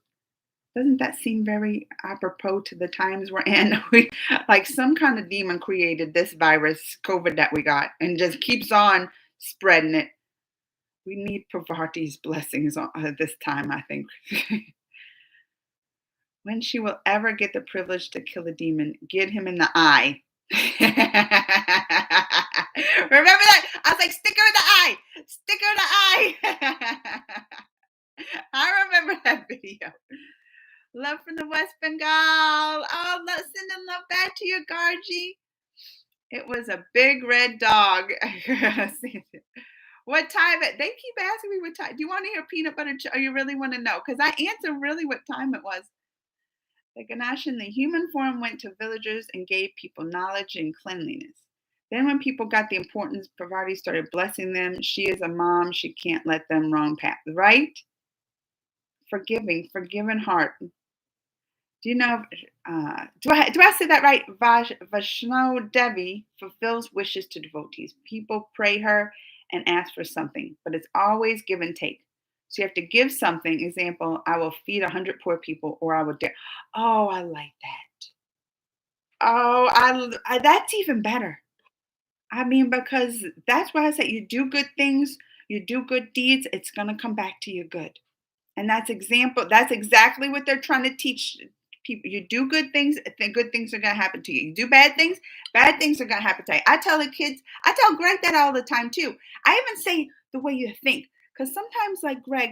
Doesn't that seem very apropos to the times we're in? We, like some kind of demon created this virus, COVID, that we got, and just keeps on spreading it. We need Pavarti's blessings this time, I think. When she will ever get the privilege to kill a demon, get him in the eye. Remember that? I was like, stick her in the eye. Stick her in the eye. I remember that video. Love from the West Bengal. Oh, sending love back to your Gargi. It was a big red dog. What time it? They keep asking me what time. Do you want to hear peanut butter? Or you really want to know? Because I answer really what time it was. The Ganesh in the human form went to villagers and gave people knowledge and cleanliness. Then, when people got the importance, Parvati started blessing them. She is a mom. She can't let them wrong path. Right? Forgiving heart. Do you know? Do I say that right? Vaishno Devi fulfills wishes to devotees. People pray her and ask for something, but it's always give and take. So you have to give something. Example: I will feed 100 poor people, or I will dare. Oh, I like that. Oh, that's even better. I mean, because that's why I say you do good things, you do good deeds, it's gonna come back to you good. And that's exactly what they're trying to teach people. You do good things, good things are going to happen to you. You do bad things are going to happen to you. I tell the kids, I tell Greg that all the time too. I even say the way you think, because sometimes, like Greg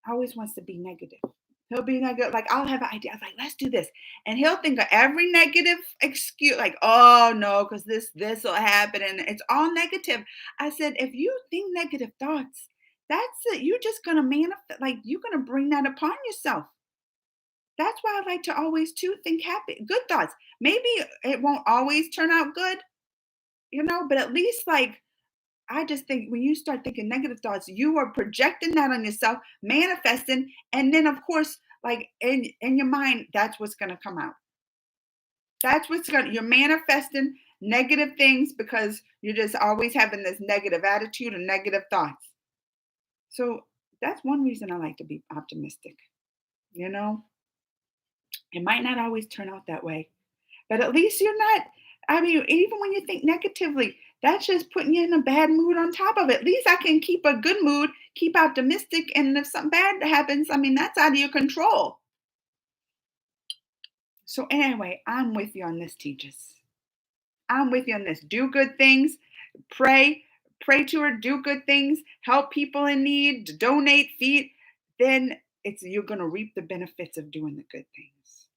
always wants to be negative. He'll be negative, like I'll have an idea. I was like, let's do this. And he'll think of every negative excuse, like, oh no, because this will happen. And it's all negative. I said, if you think negative thoughts, that's it. You're just gonna manifest, like you're gonna bring that upon yourself. That's why I like to always too think happy, good thoughts. Maybe it won't always turn out good, but at least like I just think when you start thinking negative thoughts, you are projecting that on yourself, manifesting, and then of course, like in your mind, that's what's gonna come out. You're manifesting negative things because you're just always having this negative attitude and negative thoughts. So that's one reason I like to be optimistic. You know, it might not always turn out that way, but at least you're not. I mean, even when you think negatively, that's just putting you in a bad mood on top of it. At least I can keep a good mood, keep optimistic, and if something bad happens, I mean, that's out of your control. So, anyway, I'm with you on this, teachers. I'm with you on this. Do good things, pray, pray to her, do good things, help people in need, donate, feed. Then you're going to reap the benefits of doing the good things.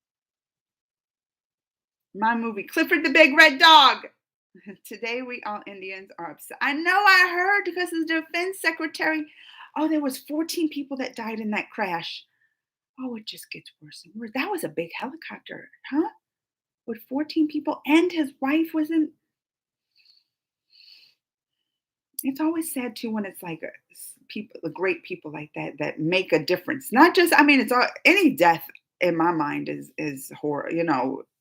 My movie, Clifford the Big Red Dog. Today we all Indians are upset. I know, I heard, because the defense secretary, oh, there was 14 people that died in that crash. Oh, it just gets worse and worse. That was a big helicopter, huh? With 14 people, and his wife was in. It's always sad too when it's like people, the great people like that that make a difference. Not just, I mean, it's all, any death in my mind is horror,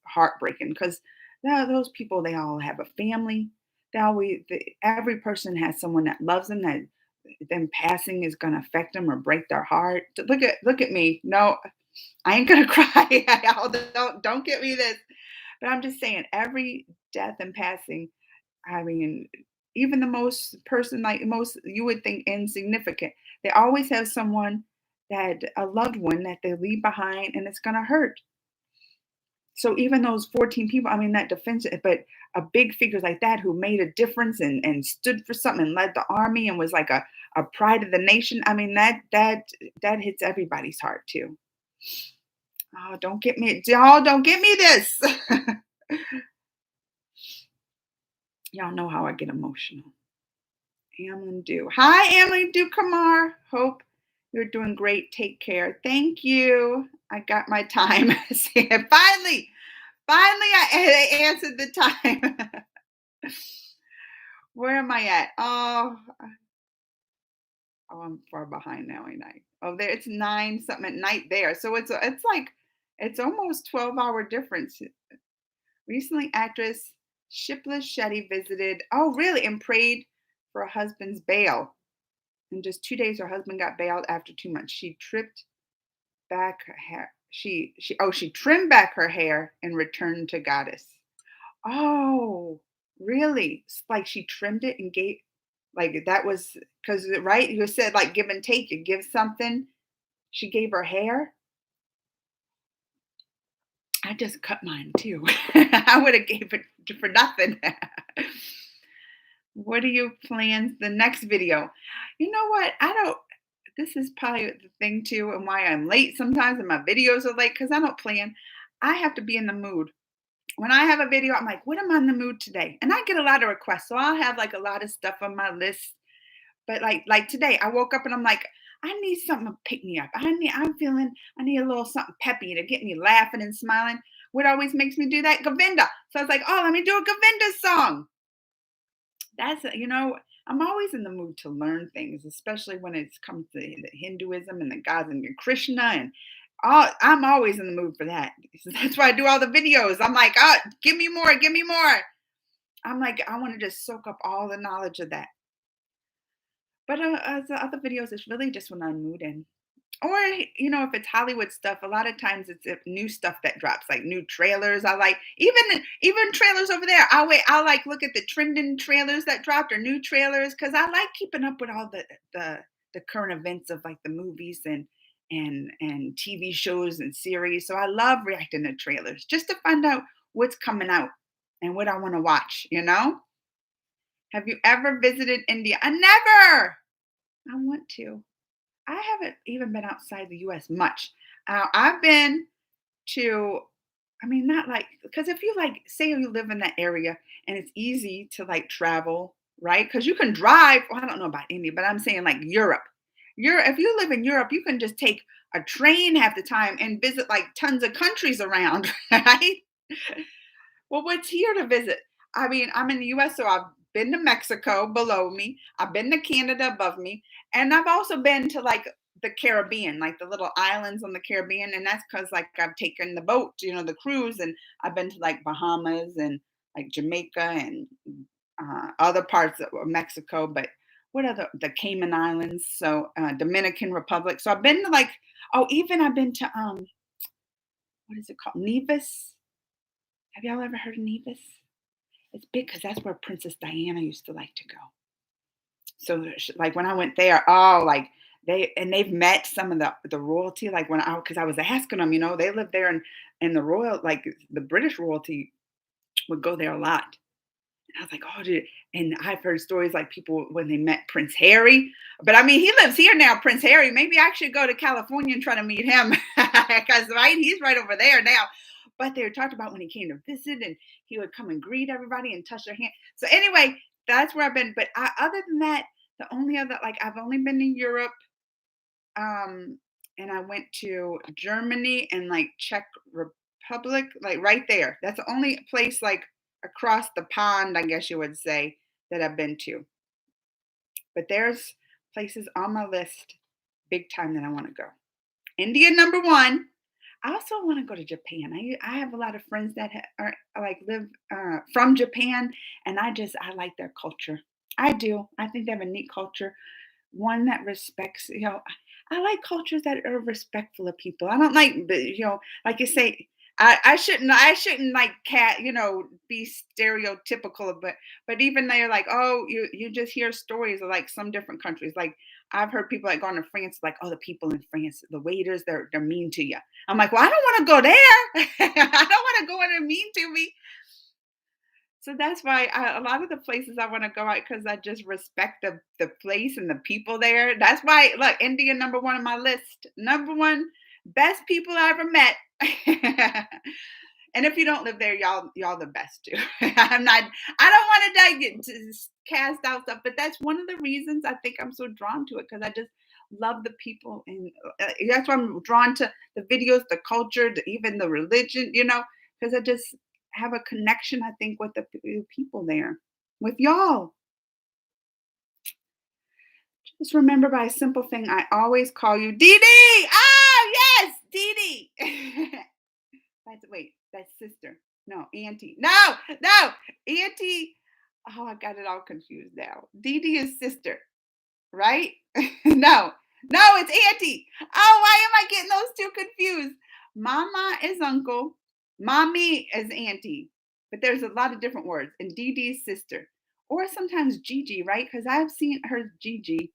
heartbreaking, because those people, they all have a family. Every person has someone that loves them, that them passing is gonna affect them or break their heart. Look at me. No, I ain't gonna cry. Don't get me this. But I'm just saying, every death and passing, I mean, even the most person, like most you would think insignificant, they always have someone, that a loved one that they leave behind, and it's gonna hurt. So even those 14 people, I mean, that defense, but a big figure like that who made a difference and stood for something and led the army and was like a pride of the nation. I mean, that hits everybody's heart too. Oh, don't get me this. Y'all know how I get emotional. Amlin Do. Hi, Amlin Do Kamar. Hope you're doing great. Take care. Thank you. I got my time. Finally, I answered the time. Where am I at? Oh, I'm far behind now, ain't I? Oh, there it's 9 something at night there. So it's like it's almost 12-hour difference. Recently, actress Shipla Shetty visited, oh really, and prayed for her husband's bail. In just 2 days, her husband got bailed after 2 months. She tripped back. she trimmed back her hair and returned to goddess. Oh, really? Like she trimmed it and gave like that was because right? You said like give and take, you give something. She gave her hair. I just cut mine too. I would have gave it for nothing. What are your plans the next video? You know what? I don't this is probably the thing too and why I'm late sometimes and my videos are late because I don't plan. I have to be in the mood. When I have a video, I'm like, what am I in the mood today? And I get a lot of requests. So I'll have like a lot of stuff on my list. But like today, I woke up and I'm like, I need something to pick me up. I need a little something peppy to get me laughing and smiling. What always makes me do that? Govinda. So I was like, oh, let me do a Govinda song. I'm always in the mood to learn things, especially when it comes to the Hinduism and the gods and Krishna and all. I'm always in the mood for that. So that's why I do all the videos. I'm like, oh, give me more, give me more. I'm like, I want to just soak up all the knowledge of that. But as the other videos, it's really just when I'm mood in. Or, if it's Hollywood stuff, a lot of times it's new stuff that drops, like new trailers. I like even trailers over there. I'll wait. I'll like look at the trending trailers that dropped or new trailers because I like keeping up with all the current events of like the movies and TV shows and series. So I love reacting to trailers just to find out what's coming out and what I want to watch. Have you ever visited India? I never. I want to. I haven't even been outside the US much. I've been to, I mean, not like, because if you like, say you live in that area and it's easy to like travel, right? Because you can drive, well, I don't know about India, but I'm saying like Europe. If you live in Europe, you can just take a train half the time and visit like tons of countries around, right? Well, what's here to visit? I mean, I'm in the US, so I've been to Mexico below me. I've been to Canada above me. And I've also been to like the Caribbean, like the little islands on the Caribbean. And that's because like I've taken the boat, the cruise, and I've been to like Bahamas and like Jamaica and other parts of Mexico. But what are the Cayman Islands? So Dominican Republic. So I've been to like, oh, even I've been to what is it called? Nevis. Have y'all ever heard of Nevis? It's big because that's where Princess Diana used to like to go. So, like when I went there, oh, like they've met some of the royalty. Like because I was asking them, they live there, and the royal, like the British royalty, would go there a lot. And I was like, oh, dude. And I've heard stories like people when they met Prince Harry. But I mean, he lives here now, Prince Harry. Maybe I should go to California and try to meet him because right, he's right over there now. But they were talked about when he came to visit, and he would come and greet everybody and touch their hand. So anyway, that's where I've been. But other than that, the only other like I've only been to Europe, and I went to Germany and like Czech Republic, like right there. That's the only place like across the pond, I guess you would say, that I've been to. But there's places on my list big time that I want to go. India number one. I also want to go to Japan. I have a lot of friends that are like live from Japan, and I like their culture. I do. I think they have a neat culture, one that respects. I like cultures that are respectful of people. I don't like, like you say. I shouldn't like be stereotypical, but even they're like, oh, you just hear stories of like some different countries. Like I've heard people like going to France, like, oh, the people in France, the waiters, they're mean to you. I'm like, well, I don't want to go there. I don't want to go and they're mean to me. So that's why a lot of the places I want to go out because I just respect the place and the people there. That's why look, India number one on my list. Number one, best people I ever met. And if you don't live there, y'all the best too. I'm not. I don't want to get to cast out stuff, but that's one of the reasons I think I'm so drawn to it because I just love the people, and that's why I'm drawn to the videos, the culture, even the religion. Because I just have a connection. I think with the people there, with y'all. Just remember by a simple thing, I always call you Dee Dee. Oh yes, Dee Dee. That's sister. No, auntie. No, no, auntie. Oh, I got it all confused now. Dee Dee is sister, right? No, no, it's auntie. Oh, why am I getting those two confused? Mama is uncle, mommy is auntie, but there's a lot of different words. And Dee Dee's sister, or sometimes Gigi, right? Because I've seen her Gigi.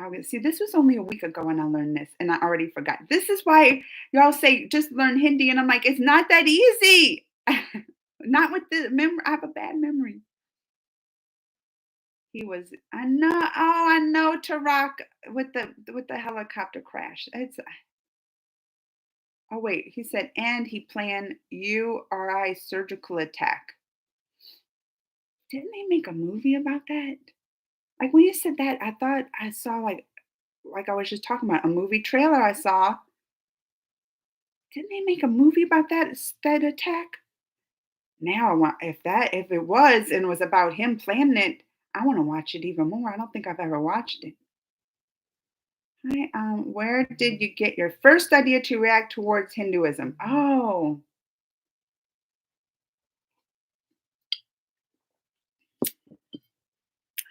Okay, see, this was only a week ago when I learned this, and I already forgot. This is why y'all say just learn Hindi, and I'm like, it's not that easy. Not with the memory. I have a bad memory. He was. I know. Oh, I know. Tarak with the helicopter crash. It's. Oh wait, he said, and he planned URI surgical attack. Didn't they make a movie about that? Like when you said that, I thought I saw like I was just talking about a movie trailer I saw. Didn't they make a movie about that attack? Now I want if it was and was about him planning it, I want to watch it even more. I don't think I've ever watched it. Hi, where did you get your first idea to react towards Hinduism? Oh,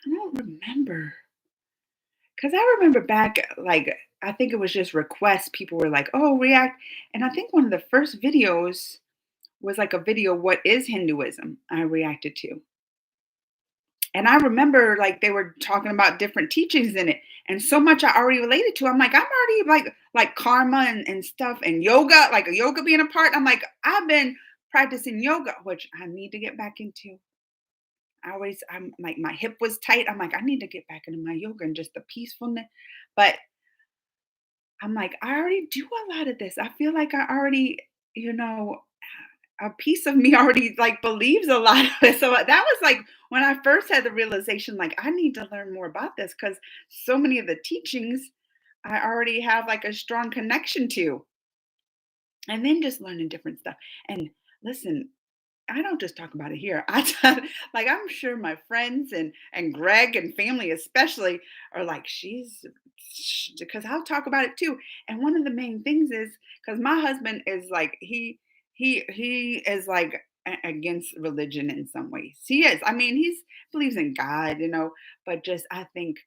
I don't remember. Because I remember back, like, I think it was just requests. People were like, oh, react. And I think one of the first videos was like a video, what is Hinduism? I reacted to. And I remember like they were talking about different teachings in it. And so much I already related to. I'm like, I'm already like karma and stuff and yoga, like a yoga being a part. I'm like, I've been practicing yoga, which I need to get back into. I'm like, my hip was tight. I'm like, I need to get back into my yoga and just the peacefulness. But I'm like, I already do a lot of this. I feel like I already, you know, a piece of me already like believes a lot of it. So that was like when I first had the realization, like, I need to learn more about this because so many of the teachings I already have like a strong connection to. And then just learning different stuff. And listen, I don't just talk about it here. Like I'm sure my friends and Greg and family especially are like because I'll talk about it too. And one of the main things is because my husband is like he is like against religion in some ways. He is. I mean, he's believes in God, but just I think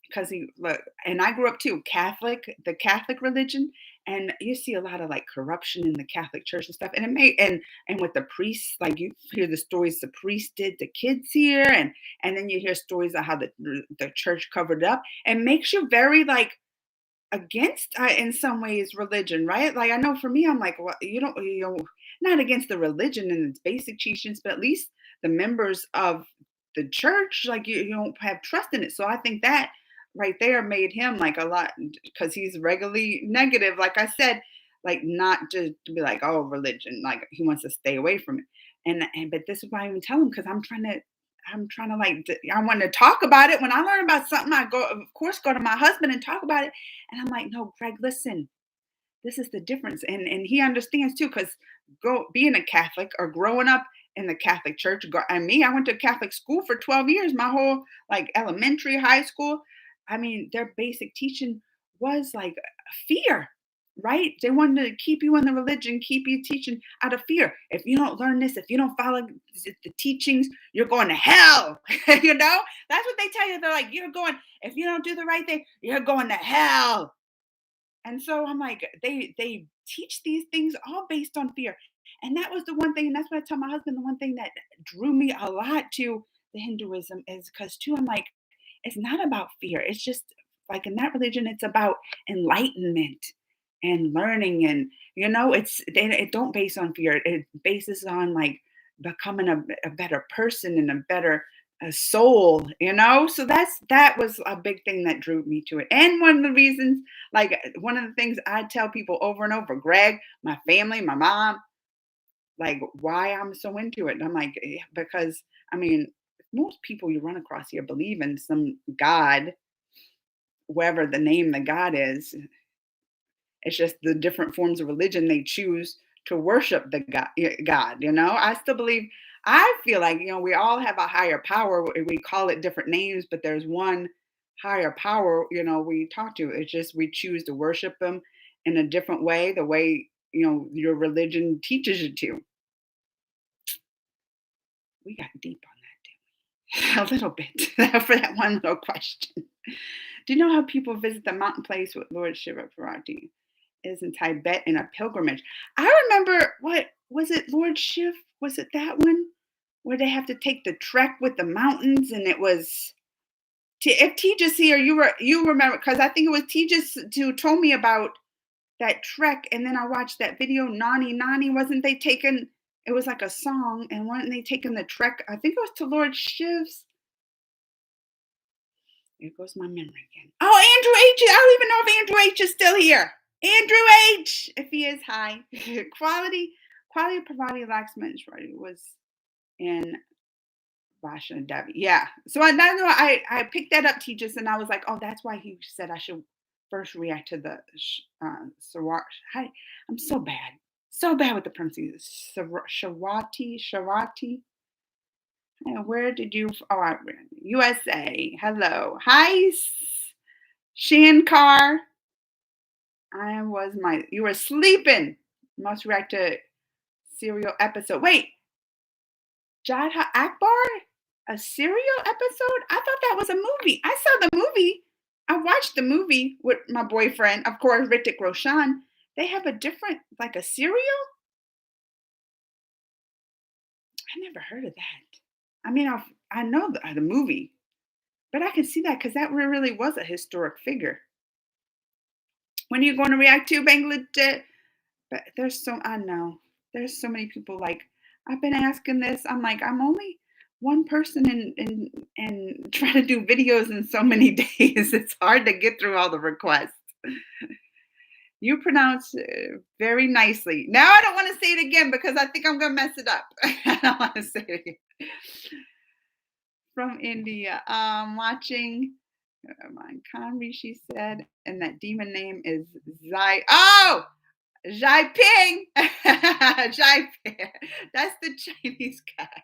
because he look and I grew up too Catholic, the Catholic religion, and you see a lot of like corruption in the Catholic Church and stuff. And it may and with the priests, like you hear the stories the priest did to kids here, and then you hear stories of how the church covered it up, and makes you very like against in some ways religion, right? Like I know for me, I'm like, well, not against the religion and its basic teachings, but at least the members of the church, like you don't have trust in it. So I think that right there made him like a lot because he's regularly negative, like I said, like not just to be like, oh, religion, like he wants to stay away from it. And but this is why I even tell him because I'm trying to like I want to talk about it. When I learn about something, I go, of course, go to my husband and talk about it. And I'm like, no, Greg, listen, this is the difference. And he understands too, because being a Catholic or growing up in the Catholic Church, and me, I went to Catholic school for 12 years, my whole like elementary, high school. I mean, their basic teaching was like fear, right? They wanted to keep you in the religion, keep you teaching out of fear. If you don't learn this, if you don't follow the teachings, you're going to hell. That's what they tell you. They're like, if you don't do the right thing, you're going to hell. And so I'm like, they teach these things all based on fear. And that was the one thing, and that's what I tell my husband, the one thing that drew me a lot to the Hinduism is because too, I'm like, it's not about fear. It's just like in that religion, it's about enlightenment and learning. And it don't base on fear. It bases on like becoming a better person and a better soul, so that was a big thing that drew me to it. And one of the reasons, like one of the things I tell people over and over, Greg, my family, my mom, like why I'm so into it. And I'm like, because I mean, most people you run across here believe in some God, whatever the name the God is. It's just the different forms of religion they choose to worship the God. I still believe. I feel like we all have a higher power. We call it different names, but there's one higher power. We talk to. It's just we choose to worship Him in a different way, the way your religion teaches you to. We got deep on that, didn't we? A little bit for that one little question. Do you know how people visit the mountain place with Lord Shiva Parvati is in Tibet in a pilgrimage? I remember what was it, Lord Shiv? Was it that one where they have to take the trek with the mountains and it was if Tejas here, you remember because I think it was Tejas who told me about that trek, and then I watched that video. Nani Nani, wasn't they taking? It was like a song, and weren't they taking the trek? I think it was to Lord Shiv's. Here goes my memory again. Oh, Andrew H. I don't even know if Andrew H. is still here. Andrew H. If he is, hi. Quality of Pravati Laxman was in Vasha Devi. Yeah. So I picked that up, teachers, and I was like, oh, that's why he said I should first react to the Sawar. I'm so bad with the pronunciation. Shawati. Where did you? Oh, USA. Hello. Hi, Shankar. You were sleeping. Must react to serial episode. Wait, Jadha Akbar? A serial episode? I thought that was a movie. I saw the movie. I watched the movie with my boyfriend, of course, Ritik Roshan. They have a different, like a serial? I never heard of that. I mean, I know the movie, but I can see that because that really was a historic figure. When are you going to react to Bangladesh? But I know, there's so many people like, I've been asking this. I'm like, I'm only one person and trying to do videos in so many days. It's hard to get through all the requests. You pronounce very nicely. Now I don't want to say it again because I think I'm going to mess it up. I don't want to say it again. From India, watching Kanri, she said, and that demon name is Zai. Oh, Jai Ping. Jai Ping. That's the Chinese guy.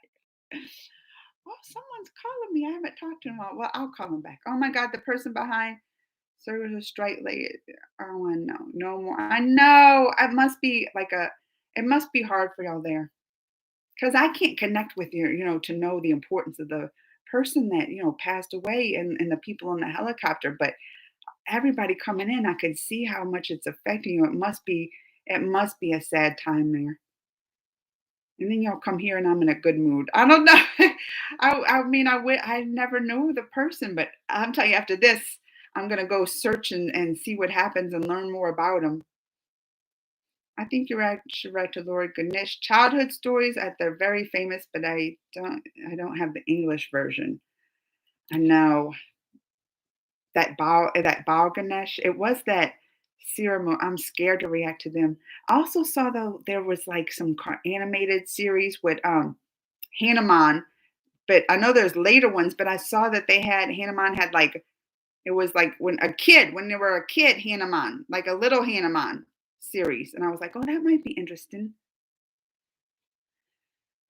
Oh, someone's calling me. I haven't talked to him. Well, I'll call him back. Oh my God, the person behind service a straight leg. Oh, I know. No more. I know. It must be hard for y'all there. Because I can't connect with you, to know the importance of the person that, passed away and the people in the helicopter. But everybody coming in, I could see how much it's affecting you. It must be a sad time there. And then y'all come here and I'm in a good mood. I don't know. I never knew the person, but I'm telling you, after this, I'm gonna go search and see what happens and learn more about them. I think should write to Lord Ganesh. Childhood stories they're very famous, but I don't have the English version. I know that Bal Ganesh. It was that serum. I'm scared to react to them. I also saw though there was like some animated series with Hanuman, but I know there's later ones. But I saw that Hanuman had like it was like when they were a kid Hanuman, like a little Hanuman series, and I was like, oh, that might be interesting.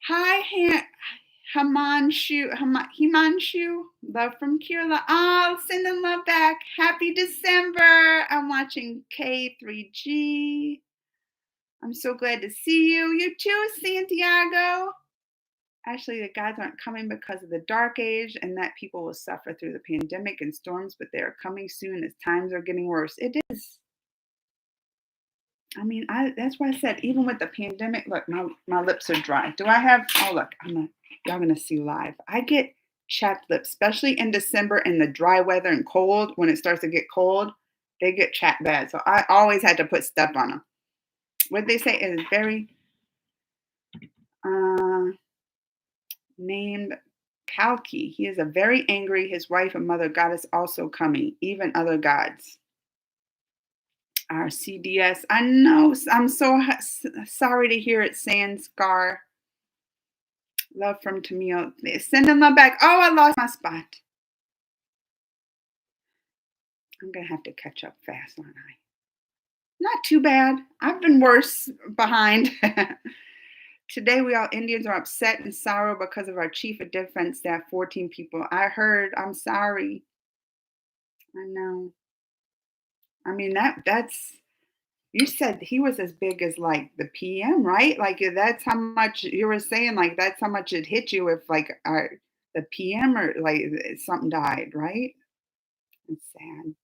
Hi, Himanshu, love from Kerala. Oh, sending love back. Happy December. I'm watching K3G. I'm so glad to see you. You too, Santiago. Actually, the gods aren't coming because of the dark age and that people will suffer through the pandemic and storms, but they are coming soon as times are getting worse. It is. I mean, that's why I said, even with the pandemic, look, my lips are dry. Do I have, oh, look, y'all gonna see live. I get chapped lips, especially in December in the dry weather and cold. When it starts to get cold, they get chapped bad. So I always had to put stuff on them. What they say is very, named Kalki. He is a very angry. His wife and mother goddess also coming, even other gods. Our CDS. I know. I'm so sorry to hear it, Sanskar. Love from Tamil. Sending love back. Oh, I lost my spot. I'm going to have to catch up fast, aren't I? Not too bad. I've been worse behind. Today, we all Indians are upset and sorrow because of our chief of defense staff, 14 people. I heard. I'm sorry. I know. I mean, that's, you said he was as big as like the PM, right? Like that's how much you were saying, like that's how much it hit you if like the PM or like something died, right? It's sad.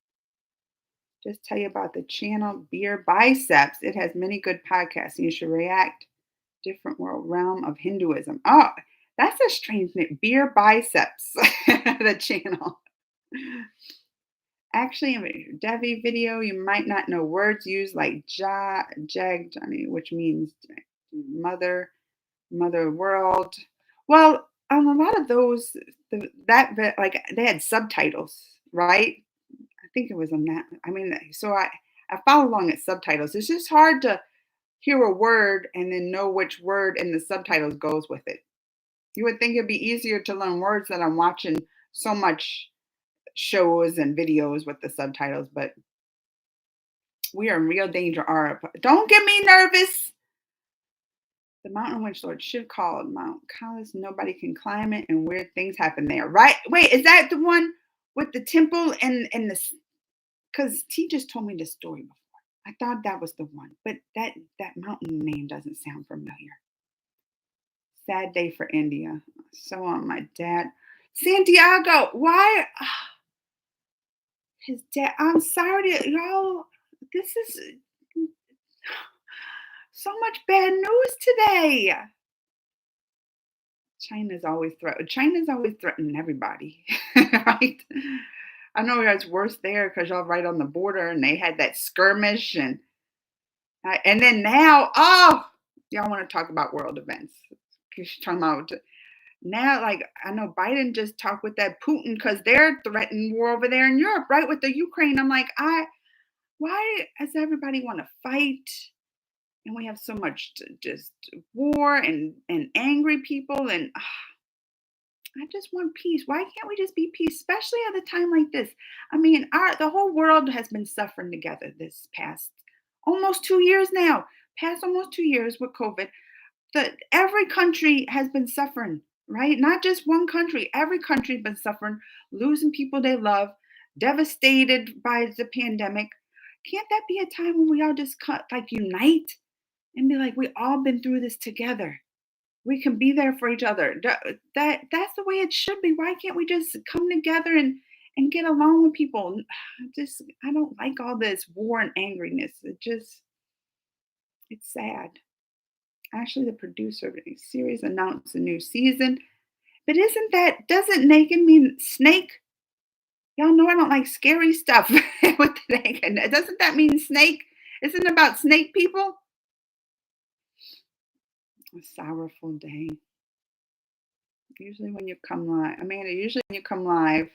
Just tell you about the channel Beer Biceps. It has many good podcasts. You should react. Different world realm of Hinduism. Oh, that's a strange name. Beer Biceps, the channel. Actually, in a Devi video, you might not know words used like Jagjani, which means mother, mother world. Well, on a lot of those, like they had subtitles, right? I think it was on that. I mean, so I follow along at subtitles. It's just hard to hear a word and then know which word in the subtitles goes with it. You would think it'd be easier to learn words than I'm watching so much shows and videos with the subtitles, but we are in real danger. Don't get me nervous. The mountain which Lord Shiv called Mount Kailas, nobody can climb it, and weird things happen there. Right? Wait, is that the one with the temple and the? Because T just told me the story before. I thought that was the one, but that mountain name doesn't sound familiar. Sad day for India. So on my dad, Santiago. Why his dad? I'm sorry to y'all. This is so much bad news today. China's always threatening everybody, right? I know it's worse there because y'all right on the border, and they had that skirmish, and then now, oh, y'all want to talk about world events? 'Cause she's talking about now, like I know Biden just talked with that Putin because they're threatening war over there in Europe, right, with the Ukraine. I'm like, why does everybody want to fight? And we have so much just war and angry people, and I just want peace. Why can't we just be peace, especially at a time like this? I mean, the whole world has been suffering together this past almost 2 years now. Past almost 2 years with COVID, every country has been suffering, right? Not just one country. Every country has been suffering, losing people they love, devastated by the pandemic. Can't that be a time when we all just like unite and be like, we all been through this together? We can be there for each other. That's the way it should be. Why can't we just come together and get along with people? Just I don't like all this war and angriness. It's sad. Actually, the producer of the series announced a new season. But doesn't naked mean snake? Y'all know I don't like scary stuff with the naked. Doesn't that mean snake? Isn't it about snake people? A sorrowful day. Usually when you come live, Amanda, usually when you come live,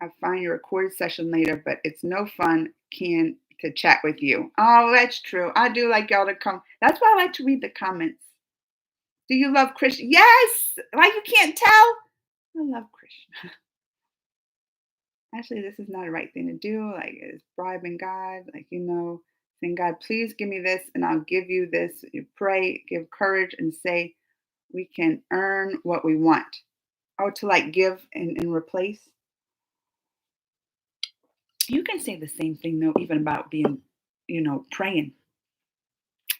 I find your recorded session later, but it's no fun can to chat with you. Oh, that's true. I do like y'all to come. That's why I like to read the comments. Do you love Christian? Yes. Like you can't tell. I love Christian. Actually, this is not the right thing to do. Like it's bribing God. Like saying God, please give me this, and I'll give you this. You pray, give courage, and say we can earn what we want. Oh, to like give and replace. You can say the same thing though, even about being, praying.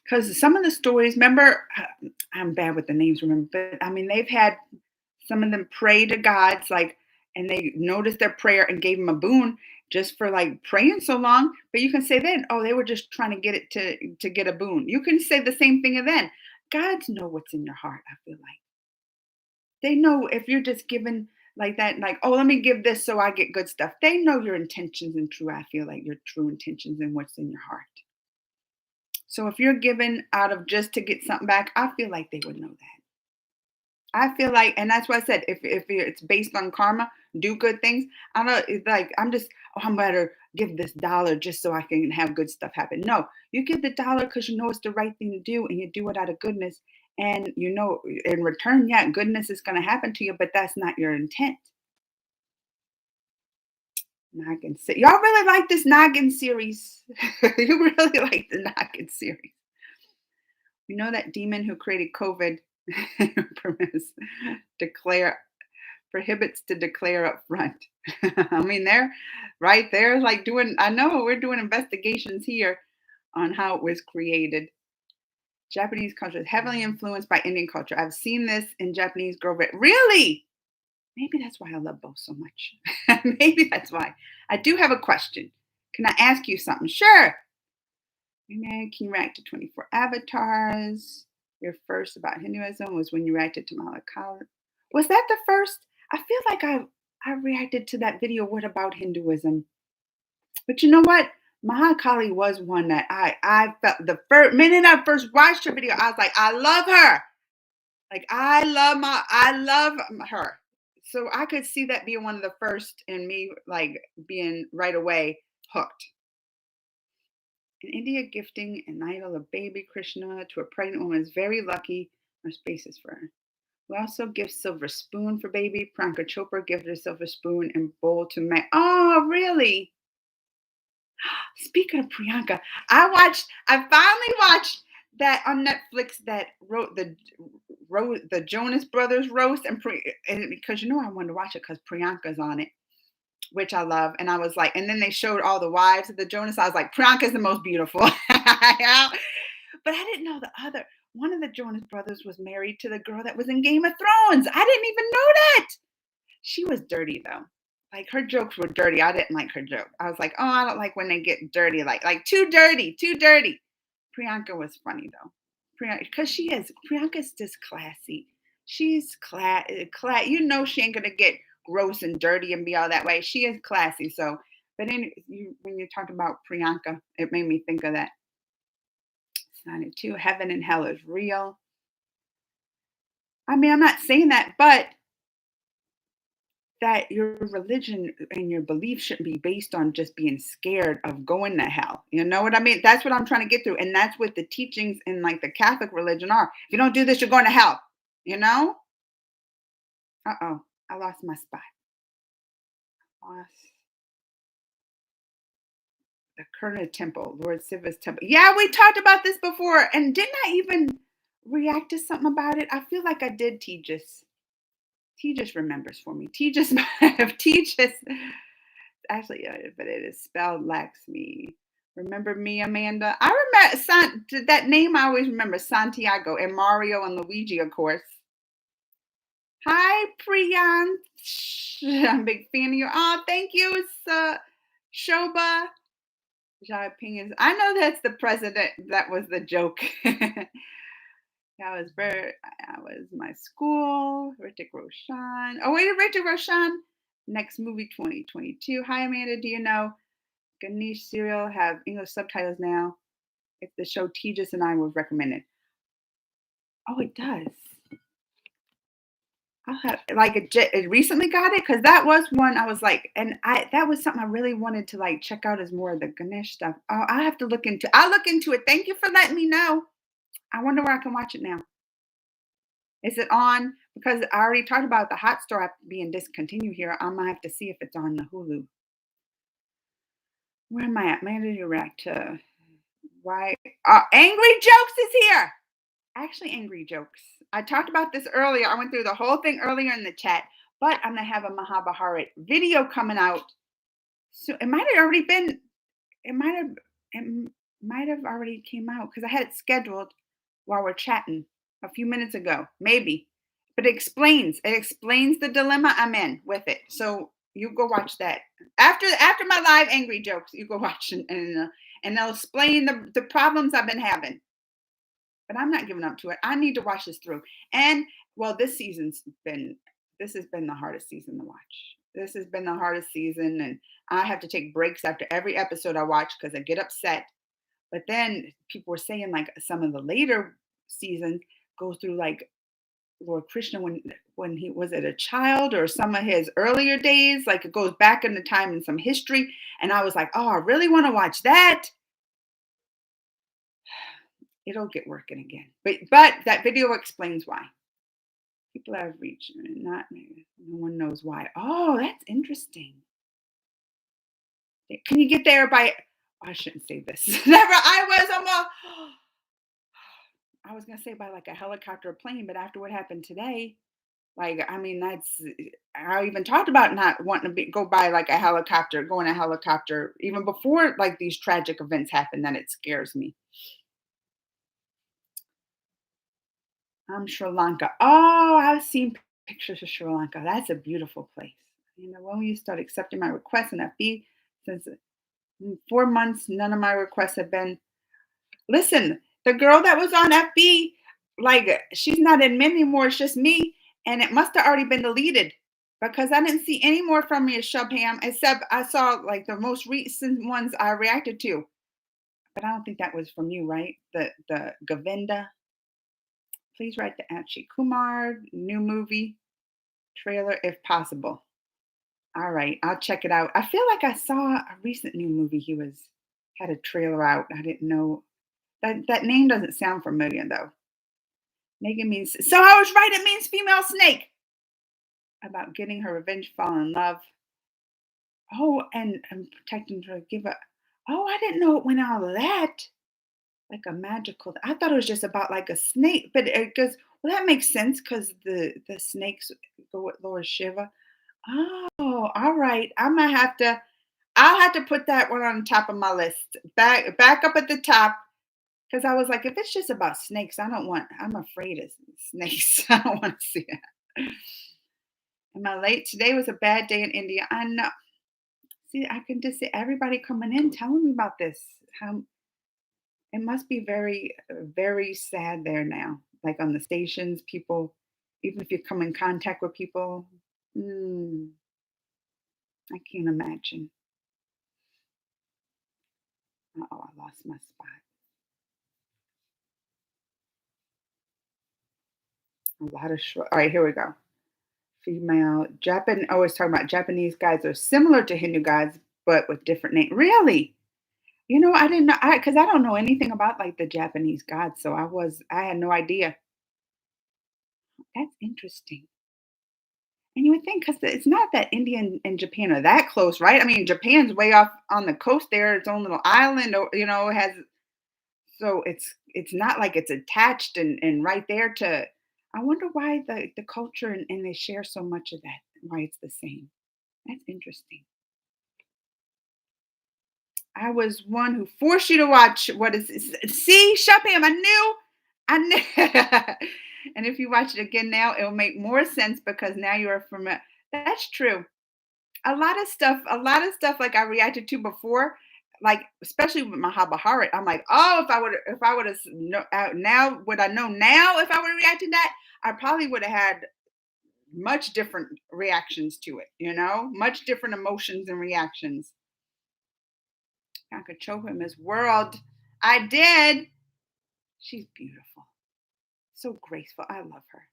Because some of the stories, remember, I'm bad with the names, remember, but I mean, they've had some of them pray to gods, like, and they noticed their prayer and gave them a boon just for like praying so long. But you can say then, oh, they were just trying to get it to get a boon. You can say the same thing and then. Gods know what's in your heart, I feel like. They know if you're just giving like that, like, oh, let me give this so I get good stuff. They know your intentions and true, I feel like your true intentions and what's in your heart. So if you're giving out of just to get something back, I feel like they would know that. I feel like, and that's why I said, if it's based on karma, do good things. I don't it's like I'm just, oh, I'm better give this dollar just so I can have good stuff happen. No, you give the dollar because you know it's the right thing to do, and you do it out of goodness, and in return, yeah, goodness is going to happen to you, but that's not your intent. Noggin, y'all really like this Noggin series. You really like the Noggin series. You know that demon who created COVID permits declare prohibits to declare up front. I mean, they're right there, like doing. I know we're doing investigations here on how it was created. Japanese culture is heavily influenced by Indian culture. I've seen this in Japanese girl. Really? Maybe that's why I love both so much. Maybe that's why. I do have a question. Can I ask you something? Sure. Can you react to 24 avatars? Your first about Hinduism was when you reacted to Malakal. Was that the first? I feel like I reacted to that video. What about Hinduism? But you know what? Mahakali was one that I felt the first minute I first watched her video, I was like, I love her. Like I love her. So I could see that being one of the first and me like being right away hooked. In India, gifting an idol of baby Krishna to a pregnant woman is very lucky. Our spaces for her. We also give silver spoon for baby. Priyanka Chopra gifted a silver spoon and bowl to Meg. Oh, really? Speaking of Priyanka, I finally watched that on Netflix that wrote the Jonas Brothers roast and because I wanted to watch it because Priyanka's on it, which I love. And I was like, and then they showed all the wives of the Jonas. I was like, Priyanka's the most beautiful. But I didn't know the other one of the Jonas Brothers was married to the girl that was in Game of Thrones. I didn't even know that. She was dirty though. Like her jokes were dirty. I didn't like her joke. I was like, oh, I don't like when they get dirty, like too dirty, too dirty. Priyanka was funny though. Priyanka, because Priyanka's just classy. She's she ain't gonna get gross and dirty and be all that way. She is classy. So, but when you're talking about Priyanka, it made me think of that. Sign too. Heaven and hell is real. I mean, I'm not saying that, but that your religion and your belief shouldn't be based on just being scared of going to hell. You know what I mean? That's what I'm trying to get through. And that's what the teachings in like the Catholic religion are. If you don't do this, you're going to hell. You know? Uh-oh. I lost my spot. Lost the Kurna temple, Lord Shiva's temple. Yeah, we talked about this before. And didn't I even react to something about it? I feel like I did, Tejas. Tejas remembers for me. Tejas Tejas actually, but it is spelled Laxmi. Remember me, Amanda? I remember that name. I always remember Santiago and Mario and Luigi, of course. Hi, Priyan. I'm a big fan of you. Oh, thank you. It's Shoba. Opinions. I know that's the president. That was the joke. That was my school. Ritik Roshan. Oh, wait, Ritik Roshan. Next movie 2022. Hi, Amanda. Do you know Ganesh serial have English subtitles now? It's the show Tejas and I would recommend it. Oh, it does. I'll have it recently got it because that was one I was like, and that was something I really wanted to like check out as more of the Ganesh stuff. Oh, I have to look into. I'll look into it. Thank you for letting me know. I wonder where I can watch it now. Is it on? Because I already talked about the Hotstar app being discontinued here. I'm gonna have to see if it's on the Hulu. Where am I at? Amanda Direct. Why? Angry Jokes is here. Actually, Angry Jokes. I talked about this earlier. I went through the whole thing earlier in the chat, but I'm gonna have a Mahabharat video coming out. So it might have already been. It might have. It might have already came out because I had it scheduled while we're chatting a few minutes ago, maybe. But it explains the dilemma I'm in with it. So you go watch that after my live angry jokes. You go watch and they'll explain the problems I've been having. But I'm not giving up to it. I need to watch this through. And well, this has been the hardest season to watch. This has been the hardest season, and I have to take breaks after every episode I watch because I get upset. But then people were saying like some of the later seasons go through like Lord Krishna when he was a child or some of his earlier days, like it goes back in the time in some history. And I was like, oh, I really want to watch that. It'll get working again. But that video explains why. People have reached, not no one knows why. Oh, that's interesting. Can you get there by? I shouldn't say this. Never. I was gonna say by like a helicopter or plane, but after what happened today, like I mean, I even talked about not wanting to go by like a helicopter, going a helicopter even before like these tragic events happen. That it scares me. Sri Lanka. Oh, I've seen pictures of Sri Lanka. That's a beautiful place. When will you start accepting my requests in FB? Since 4 months, none of my requests have been. Listen, the girl that was on FB, like she's not in many anymore. It's just me, and it must have already been deleted because I didn't see any more from you, Shubham. Except I saw like the most recent ones I reacted to, but I don't think that was from you, right? The Govinda. Please write the Akshay Kumar new movie trailer if possible. All right, I'll check it out. I feel like I saw a recent new movie he was had a trailer out. I didn't know that name doesn't sound familiar though. Megan means so I was right. It means female snake about getting her revenge, fall in love. Oh, and protecting her. Give a. Oh, I didn't know it went all of that. Like a magical. I thought it was just about like a snake, but it goes. Well, that makes sense because the snakes go with Lord Shiva. Oh, all right. I might have to. I'll have to put that one on top of my list. Back up at the top. Because I was like, if it's just about snakes, I don't want. I'm afraid of snakes. I don't want to see it. Am I late? Today was a bad day in India. I know. See, I can just see everybody coming in telling me about this. How it must be very, very sad there now. Like on the stations, people, even if you come in contact with people, mm, I can't imagine. Oh, I lost my spot. A lot of short. All right, here we go. Female Japan. Always talking about Japanese guys are similar to Hindu guys, but with different names. Really? I didn't know. Because I don't know anything about like the Japanese gods, so I had no idea. That's interesting. And you would think because it's not that India and Japan are that close, right? I mean, Japan's way off on the coast there, its own little island, or it has so it's not like it's attached and right there to. I wonder why the culture and they share so much of that, why it's the same. That's interesting. I was one who forced you to watch what is see, Shopam, I knew. And if you watch it again now, it'll make more sense because now you're from it. That's true. A lot of stuff like I reacted to before, like especially with Mahabharata, I'm like, oh, if I would have now would I know now if I would have reacted that, I probably would have had much different reactions to it, much different emotions and reactions. I could show him his world. I did. She's beautiful, so graceful. I love her.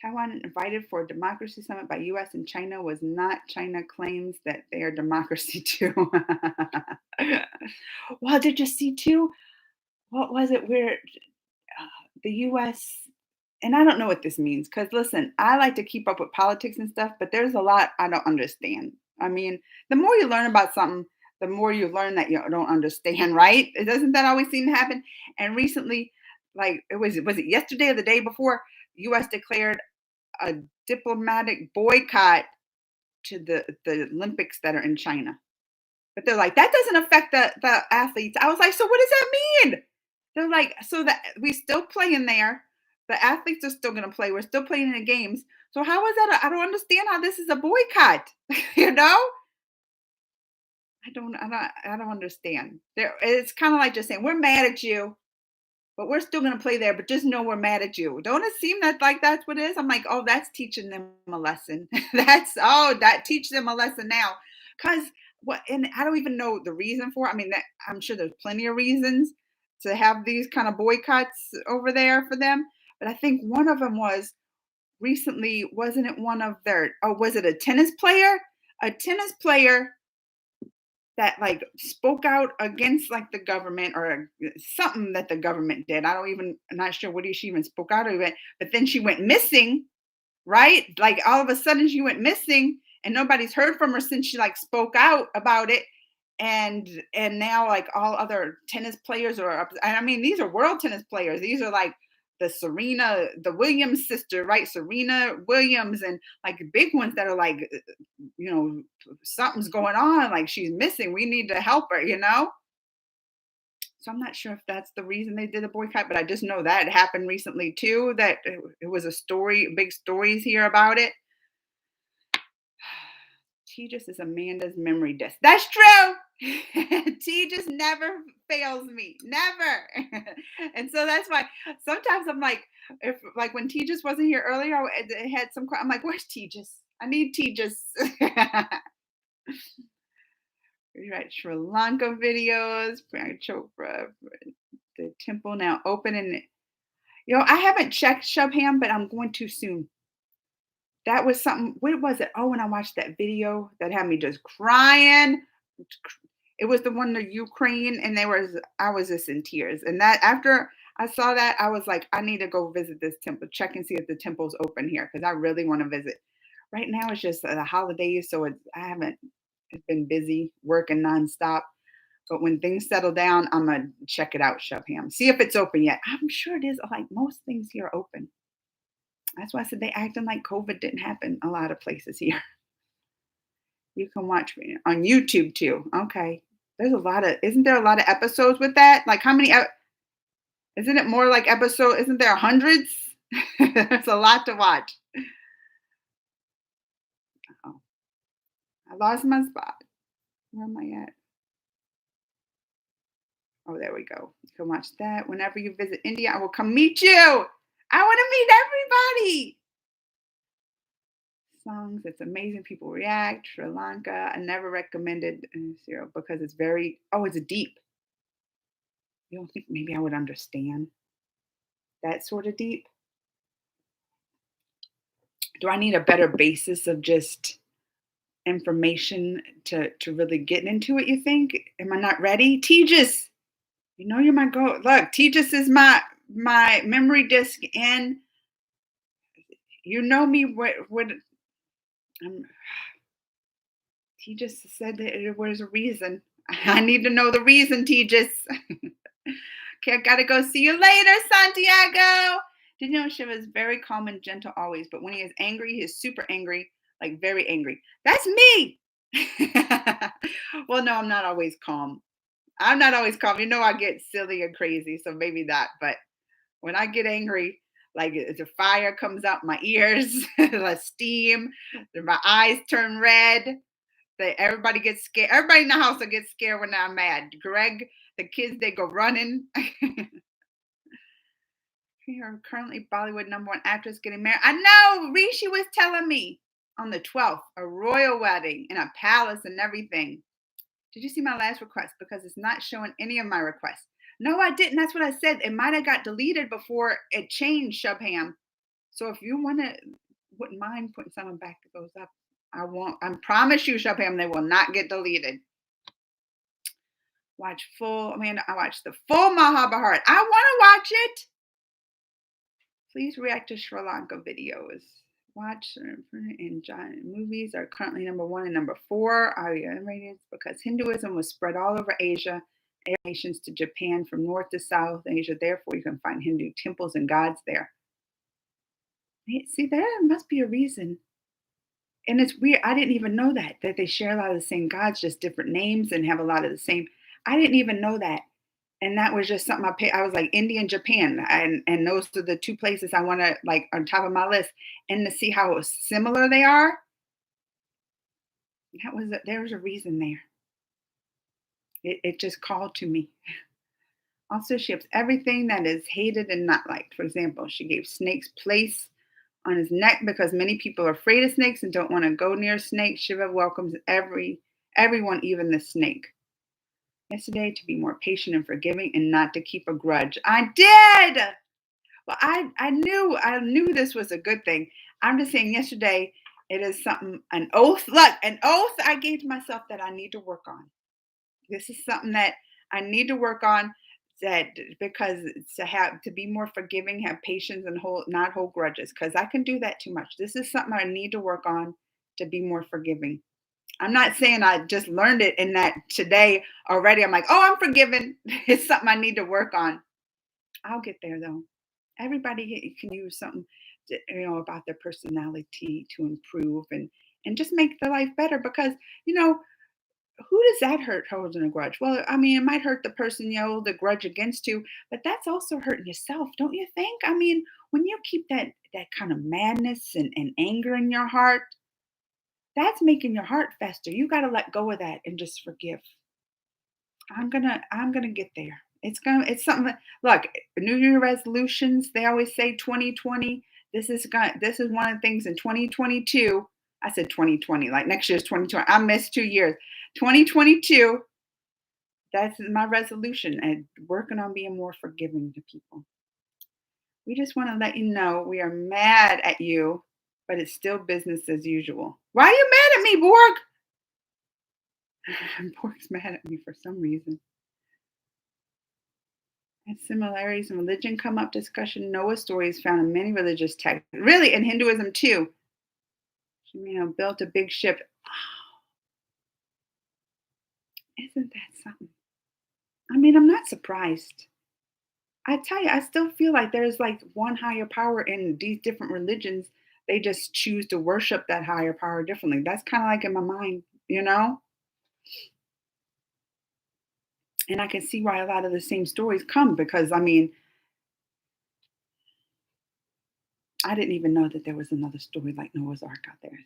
Taiwan invited for a democracy summit by U.S. and China was not. China claims that they are democracy too. Well, did you see too? What was it? Where the U.S. and I don't know what this means because listen, I like to keep up with politics and stuff, but there's a lot I don't understand. I mean, the more you learn about something, the more you learn that you don't understand, right? It doesn't that always seem to happen? And recently, like it yesterday or the day before, U.S. declared a diplomatic boycott to the Olympics that are in China. But they're like, that doesn't affect the athletes. I was like, so what does that mean? They're like, so that we still play in there. The athletes are still gonna play. We're still playing in the games. So how is that? I don't understand how this is a boycott. you know? I don't understand. It's kind of like just saying, we're mad at you, but we're still gonna play there, but just know we're mad at you. Don't it seem that like that's what it is? I'm like, oh, that's teaching them a lesson. That teach them a lesson now. Cause what and I don't even know the reason for it. I mean, that I'm sure there's plenty of reasons to have these kind of boycotts over there for them. But I think one of them was recently, wasn't it one of their was it a tennis player? A tennis player that like spoke out against like the government or something that the government did. I'm not sure what she even spoke out of it, but then she went missing, right? Like all of a sudden she went missing and nobody's heard from her since she like spoke out about it. And now like all other tennis players are up. And I mean, these are world tennis players. These are like the Williams sister, right? Serena Williams and like big ones that are like you know, something's going on, like she's missing. We need to help her. So I'm not sure if that's the reason they did a boycott, but I just know that it happened recently too, that it was a story, big stories here about it. T just is Amanda's memory disk. That's true. T just never fails me. Never. And so that's why sometimes I'm like, if like when T just wasn't here earlier, I had some. I'm like, where's T just? I need T just. We write Sri Lanka videos. Priyanka Chopra, the temple now open, and I haven't checked Shubham, but I'm going to soon. That was something. What was it? Oh, when I watched that video that had me just crying. It was the one, the Ukraine, and I was just in tears. And that after I saw that, I was like, I need to go visit this temple, check and see if the temple's open here because I really want to visit. Right now it's just the holidays, so I haven't. It's been busy working nonstop. But when things settle down, I'm gonna check it out, Shubham. See if it's open yet. I'm sure it is. Like most things here are open. That's why I said they acting like COVID didn't happen a lot of places here. You can watch me on YouTube too. Okay. Isn't there a lot of episodes with that? Like how many, isn't it more like isn't there hundreds? There's a lot to watch. Oh, I lost my spot. Where am I at? Oh, there we go. You can watch that. Whenever you visit India, I will come meet you. I want to meet everybody. Songs, it's amazing. People react. Sri Lanka. I never recommended Zero because it's deep. You don't think maybe I would understand that sort of deep? Do I need a better basis of just information to really get into it, you think? Am I not ready? Tejas, you're my goal. Look, Tejas is my memory disk, and you know me what um, Tejas said that there was a reason. I need to know the reason, Tejas. Okay, I gotta go. See you later, Santiago. Did you know Shiva is very calm and gentle always, but when he is angry, he is super angry, like very angry. That's me. Well, no, I'm not always calm. I'm not always calm. I get silly and crazy, so maybe that. But when I get angry, like the fire comes out my ears, the steam, my eyes turn red. Everybody gets scared. Everybody in the house will get scared when I'm mad. Greg, the kids, they go running. We are currently Bollywood number one actress getting married. I know. Rishi was telling me on the 12th, a royal wedding in a palace and everything. Did you see my last request? Because it's not showing any of my requests. No, I didn't. That's what I said. It might have got deleted before it changed, Shubham. So if you wouldn't mind putting someone back that goes up, I won't. I promise you, Shubham, they will not get deleted. Amanda, I watched the full Mahabharata. I want to watch it. Please react to Sri Lanka videos. Watch and giant movies are currently number one and number four. Are you rated? Because Hinduism was spread all over Asia, nations to Japan, from north to south Asia. Therefore, you can find Hindu temples and gods there. See, there must be a reason. And it's weird. I didn't even know that they share a lot of the same gods, just different names, and have a lot of the same. I didn't even know that. And that was just something I was like India and Japan, and those are the two places I want to like on top of my list, and to see how similar they are. There was a reason there. It just called to me. Also, she has everything that is hated and not liked. For example, she gave snakes place on his neck because many people are afraid of snakes and don't want to go near snakes. Shiva welcomes everyone, even the snake. Yesterday, to be more patient and forgiving and not to keep a grudge. I did. Well, I knew this was a good thing. I'm just saying yesterday it is an oath. Look, an oath I gave to myself that I need to work on. This is something that I need to work on, that because to be more forgiving, have patience, and not hold grudges, because I can do that too much. This is something I need to work on, to be more forgiving. I'm not saying I just learned it in that today already. I'm like, oh, I'm forgiven. It's something I need to work on. I'll get there though. Everybody can use something, about their personality to improve and just make their life better. Because who does that hurt holding a grudge? Well, I mean, it might hurt the person you hold the grudge against you, but that's also hurting yourself, don't you think? I mean, when you keep that kind of madness and anger in your heart, That's making your heart fester. You got to let go of that and just forgive. I'm gonna get there. It's something look, New Year resolutions, they always say 2020. This is one of the things in 2022. I said 2020, like next year's 2020. I missed 2 years. 2022, that's my resolution and working on being more forgiving to people. We just want to let you know we are mad at you, but it's still business as usual. Why are you mad at me, Borg? Borg's mad at me for some reason. And similarities in religion come up discussion. Noah stories found in many religious texts. Really, in Hinduism too. Built a big ship. Isn't that something? I mean, I'm not surprised. I tell you, I still feel like there's like one higher power in these different religions. They just choose to worship that higher power differently. That's kind of like in my mind, you know? And I can see why a lot of the same stories come because, I mean, I didn't even know that there was another story like Noah's Ark out there.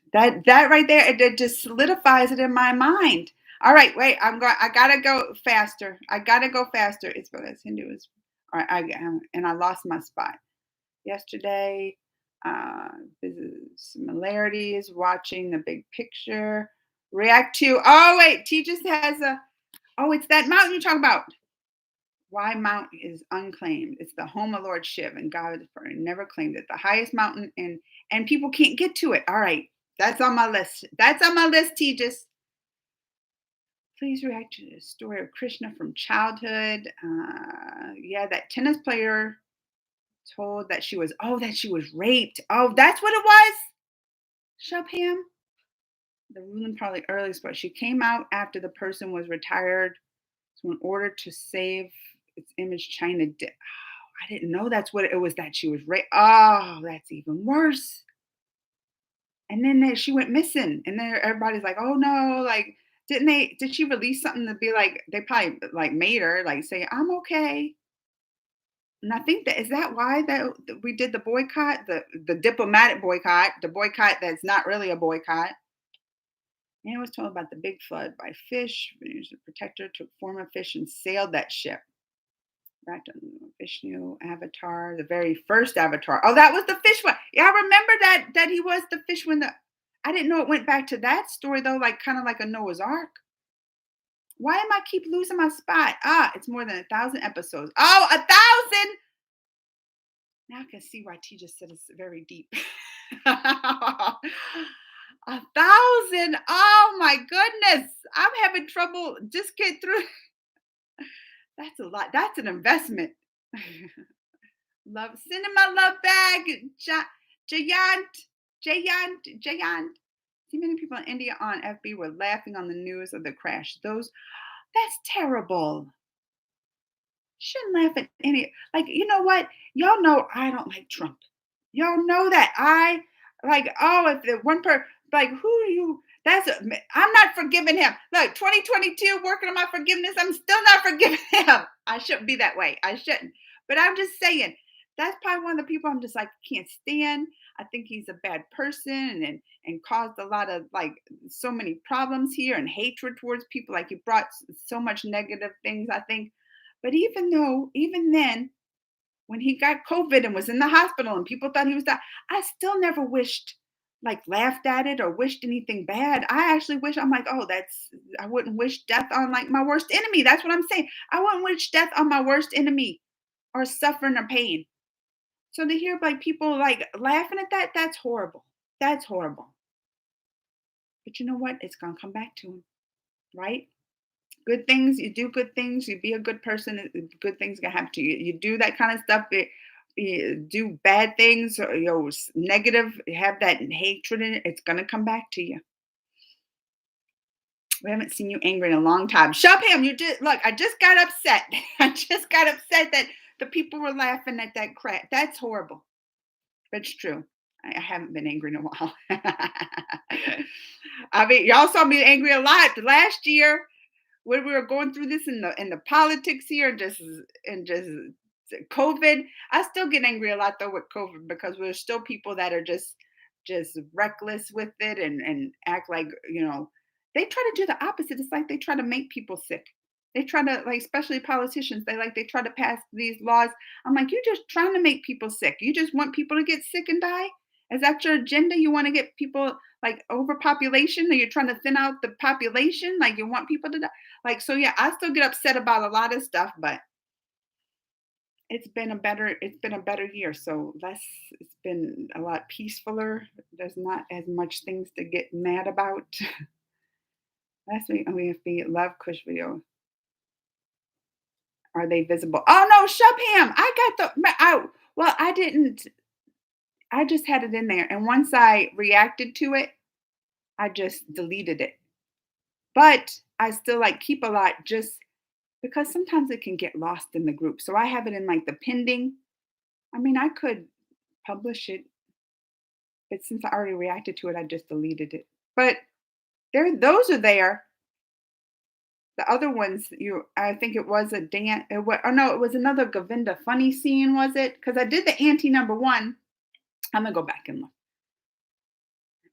That right there, it just solidifies it in my mind. All right, wait, I gotta go faster. I gotta go faster. It's because Hinduism. All right, and I lost my spot yesterday. Uh, Similarities, watching the big picture. React to. Oh wait, T just has a. Oh, it's that mountain you're talking about. Why Mount is unclaimed. It's the home of Lord Shiv, and God never claimed it. The highest mountain, and people can't get to it. All right, that's on my list. That's on my list, Tejas. Please react to the story of Krishna from childhood. Yeah, that tennis player told that she was raped. Oh, that's what it was. Shubham, the ruling probably early, but she came out after the person was retired. So in order to save its image, China did. I didn't know that's what it was that she was raped. Oh, that's even worse. And then she went missing, and then everybody's like, "Oh no!" Like, Did she release something to be like? They probably like made her like say, "I'm okay." And I think that is that why that we did the boycott, the diplomatic boycott, the boycott that's not really a boycott. And I was told about the big flood by fish. The protector took form of fish and sailed that ship. Back to Vishnu Avatar, the very first Avatar. Oh, that was the fish one. Yeah, I remember that he was the fish one. I didn't know it went back to that story though, like kind of like a Noah's Ark. Why am I keep losing my spot? It's more than 1,000 episodes. Oh, 1,000! Now I can see why T just said it's very deep. 1,000! Oh my goodness! I'm having trouble just get through. That's a lot. That's an investment. Love cinema, love bag, Jayant, Jayant. See, many people in India on FB were laughing on the news of the crash. That's terrible. Shouldn't laugh at any. Like, you know what? Y'all know I don't like Trump. Y'all know that I like. Oh, if the one per like, who are you? I'm not forgiving him. Look, 2022, working on my forgiveness. I'm still not forgiving him. I shouldn't be that way. I shouldn't. But I'm just saying, that's probably one of the people I'm just like can't stand. I think he's a bad person and caused a lot of like so many problems here and hatred towards people. Like he brought so much negative things, I think. But even then, when he got COVID and was in the hospital and people thought he was dying, I still never wished, like laughed at it or wished anything bad. I actually wish, I'm like, oh, I wouldn't wish death on like my worst enemy. That's what I'm saying. I wouldn't wish death on my worst enemy or suffering or pain. So to hear like people like laughing at that, that's horrible. That's horrible. But you know what? It's going to come back to him, right? Good things, you do good things, you be a good person, good things gonna happen to you. You do that kind of stuff, you do bad things or negative, you have that hatred in it, it's gonna come back to you. We haven't seen you angry in a long time. Shove him. You just look. I just got upset. I just got upset that the people were laughing at that crap. That's horrible. But it's true. I haven't been angry in a while. I mean, y'all saw me angry a lot last year when we were going through this in the politics here and just COVID. I still get angry a lot though with COVID because there's still people that are just just reckless with it and act like, they try to do the opposite. It's like they try to make people sick. They try to, like, especially politicians, they try to pass these laws. I'm like, you're just trying to make people sick. You just want people to get sick and die? Is that your agenda? You want to get people like overpopulation? Or you're trying to thin out the population? Like you want people to die? Like, so yeah, I still get upset about a lot of stuff, but it's been a better year. So less, it's been a lot peacefuler. There's not as much things to get mad about. Last week, if the love kush video, are they visible? Oh no, Shubham! I got the out. Well, I didn't. I just had it in there, and once I reacted to it, I just deleted it. But I still like keep a lot just because sometimes it can get lost in the group. So I have it in like the pending. I could publish it, but since I already reacted to it, I just deleted it. But those are there. The other ones, I think it was a dance. Oh no, it was another Govinda funny scene, was it? Because I did the anti number one. I'm gonna go back and look.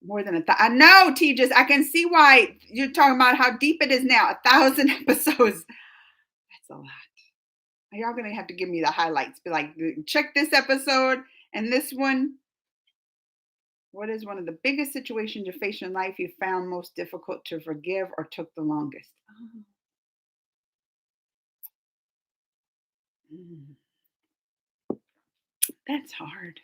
More than I know, Tejas. I can see why you're talking about how deep it is now. 1,000 episodes. That's a lot. Y'all gonna have to give me the highlights. Be like, check this episode and this one. What is one of the biggest situations you face in life you found most difficult to forgive or took the longest? Oh, mm, that's hard.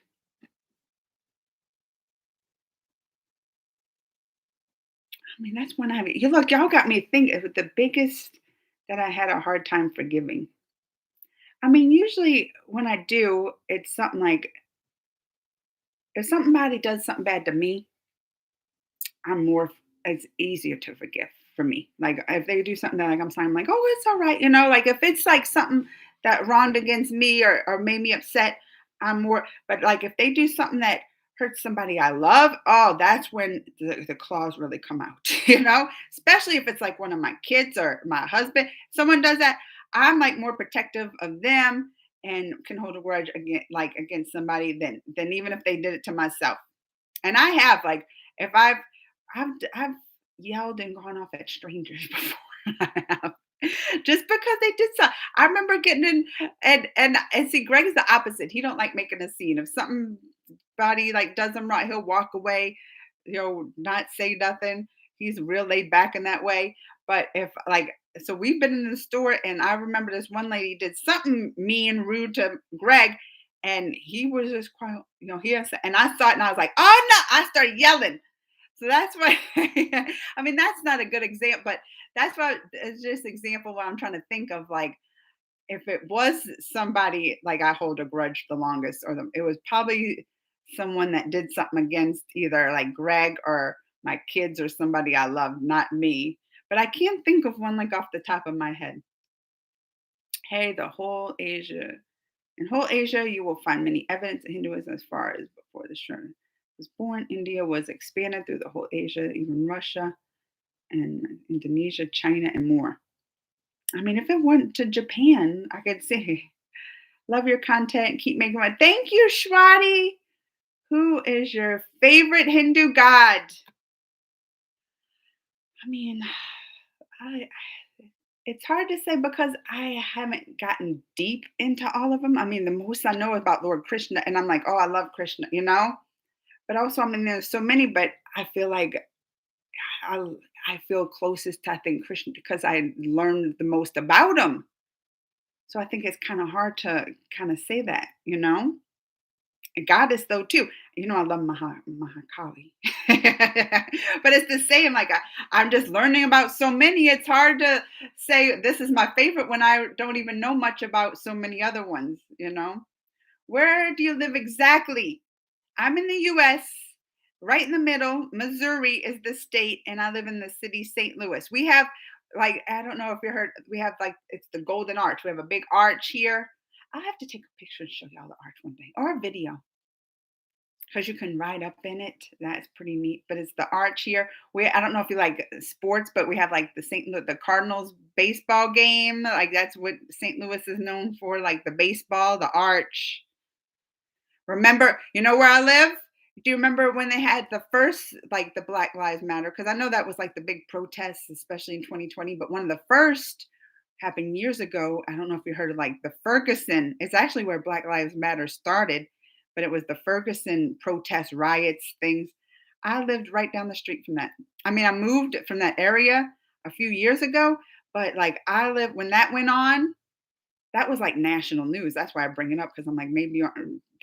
That's one you look, y'all got me thinking the biggest that I had a hard time forgiving. Usually when I do, it's something like if somebody does something bad to me, I'm more it's easier to forgive for me. Like if they do something that like I'm sorry, I'm like, oh, it's all right. Like if it's like something that wronged against me or made me upset, I'm more but like if they do something that hurts somebody I love, oh, that's when the claws really come out. Especially if it's like one of my kids or my husband. Someone does that, I'm like more protective of them and can hold a grudge against somebody than even if they did it to myself. And I have like if I've yelled and gone off at strangers before. I have. Just because they did so. I remember getting in and see Greg's the opposite. He don't like making a scene. If somebody like does him right, he'll walk away. He'll not say nothing. He's real laid back in that way. But if like so we've been in the store and I remember this one lady did something mean, rude to Greg, and he was just quiet, and I saw it and I was like, oh no, I started yelling. So that's why that's not a good example, but that's why it's just example what I'm trying to think of like if it was somebody like I hold a grudge the longest it was probably someone that did something against either like Greg or my kids or somebody I love, not me. But I can't think of one like off the top of my head. Hey, the whole Asia. In whole Asia, you will find many evidence of Hinduism as far as before the Sharma was born. India was expanded through the whole Asia, even Russia and Indonesia, China, and more. If it went to Japan, I could say, love your content, keep making it. Thank you, Shwati. Who is your favorite Hindu god? I mean, I it's hard to say because I haven't gotten deep into all of them. The most I know is about Lord Krishna, and I'm like, oh, I love Krishna. But also, there's so many, but I feel like I, I feel closest to, I think, Krishna because I learned the most about him. So I think it's kind of hard to kind of say that. A goddess though too. I love Mahakali, but it's the same. Like I'm just learning about so many. It's hard to say this is my favorite when I don't even know much about so many other ones. Where do you live exactly? I'm in the U.S. right in the middle. Missouri is the state, and I live in the city St. Louis. We have like I don't know if you heard. We have like it's the Golden Arch. We have a big arch here. I'll have to take a picture and show y'all the arch one day or a video because you can ride up in it. That's pretty neat. But it's the arch here. I don't know if you like sports, but we have like the Cardinals baseball game. Like that's what St. Louis is known for, like the baseball, the arch. Remember, you know where I live? Do you remember when they had the first, like the Black Lives Matter? Because I know that was like the big protests, especially in 2020. But one of the first happened years ago. I don't know if you heard of like the Ferguson. It's actually where Black Lives Matter started, but it was the Ferguson protest riots things. I lived right down the street from that. I mean, I moved from that area a few years ago, but like I lived when that went on, that was like national news. That's why I bring it up because I'm like, maybe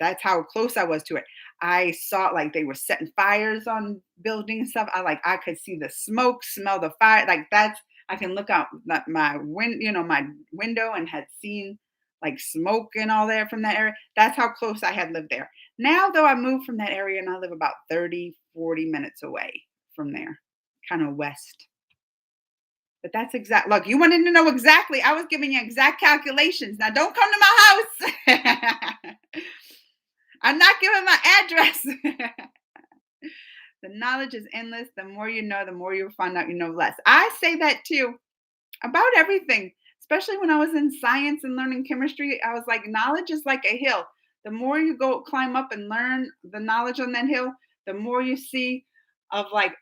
that's how close I was to it. I saw like they were setting fires on buildings and stuff. I could see the smoke, smell the fire. Like that's I can look out my window and had seen like smoke and all there from that area. That's how close I had lived there. Now though I moved from that area and I live about 30, 40 minutes away from there, kind of west. But that's exact. Look, you wanted to know exactly. I was giving you exact calculations. Now, don't come to my house. I'm not giving my address. The knowledge is endless. The more you know, the more you'll find out you know less. I say that too about everything, especially when I was in science and learning chemistry. I was like, knowledge is like a hill. The more you go climb up and learn the knowledge on that hill, the more you see of like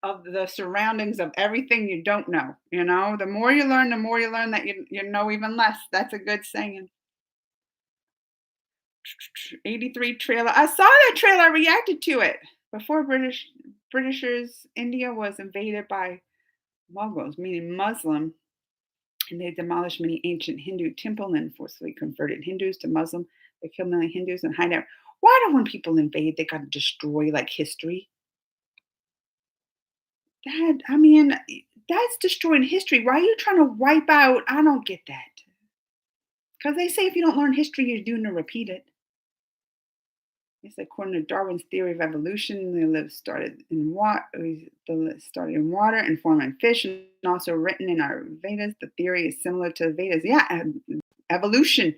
of the surroundings of everything you don't know. The more you learn that you know even less. That's a good saying. 83 trailer. I saw that trailer. I reacted to it. Before Britishers, India was invaded by Mughals, meaning Muslim, and they demolished many ancient Hindu temples and forcibly converted Hindus to Muslim. They killed many Hindus and hide out. Why do when people invade, they got to destroy like history? That I mean, that's destroying history. Why are you trying to wipe out? I don't get that. Because they say if you don't learn history, you're doomed to repeat it. It's according to Darwin's theory of evolution, the live started in water. Started in water and formed in fish, and also written in our Vedas. The theory is similar to the Vedas. Yeah, evolution.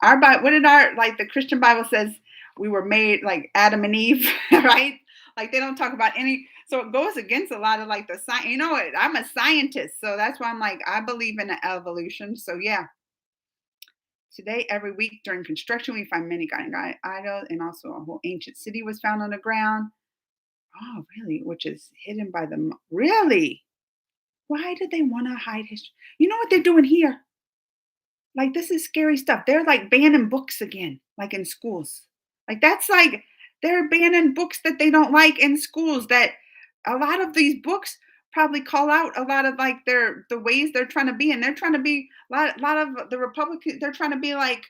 Our Bible, what did our like the Christian Bible says we were made like Adam and Eve, right? Like they don't talk about any. So it goes against a lot of like the science. You know, I'm a scientist, so that's why I'm like I believe in the evolution. So yeah, today every week during construction we find many guy idols, and also a whole ancient city was found on the ground. Oh, really? Which is hidden by the really. Why did they want to hide history? You know what they're doing here? Like, this is scary stuff. They're like banning books again, like in schools. Like, that's like they're banning books that they don't like in schools. That a lot of these books probably call out a lot of like the ways they're trying to be, and they're trying to be lot of the Republicans. They're trying to be like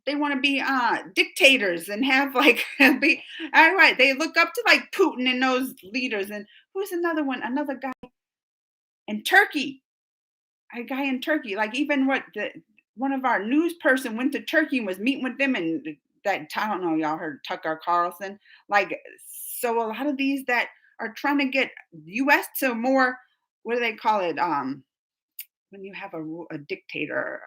they want to be dictators and have like be all right. They look up to like Putin and those leaders. And who's another one? Another guy in Turkey, a guy in Turkey, like even what the one of our news person went to Turkey and was meeting with them, and that I don't know, y'all heard Tucker Carlson, like so a lot of these that are trying to get U.S. to more, what do they call it? When you have a dictator,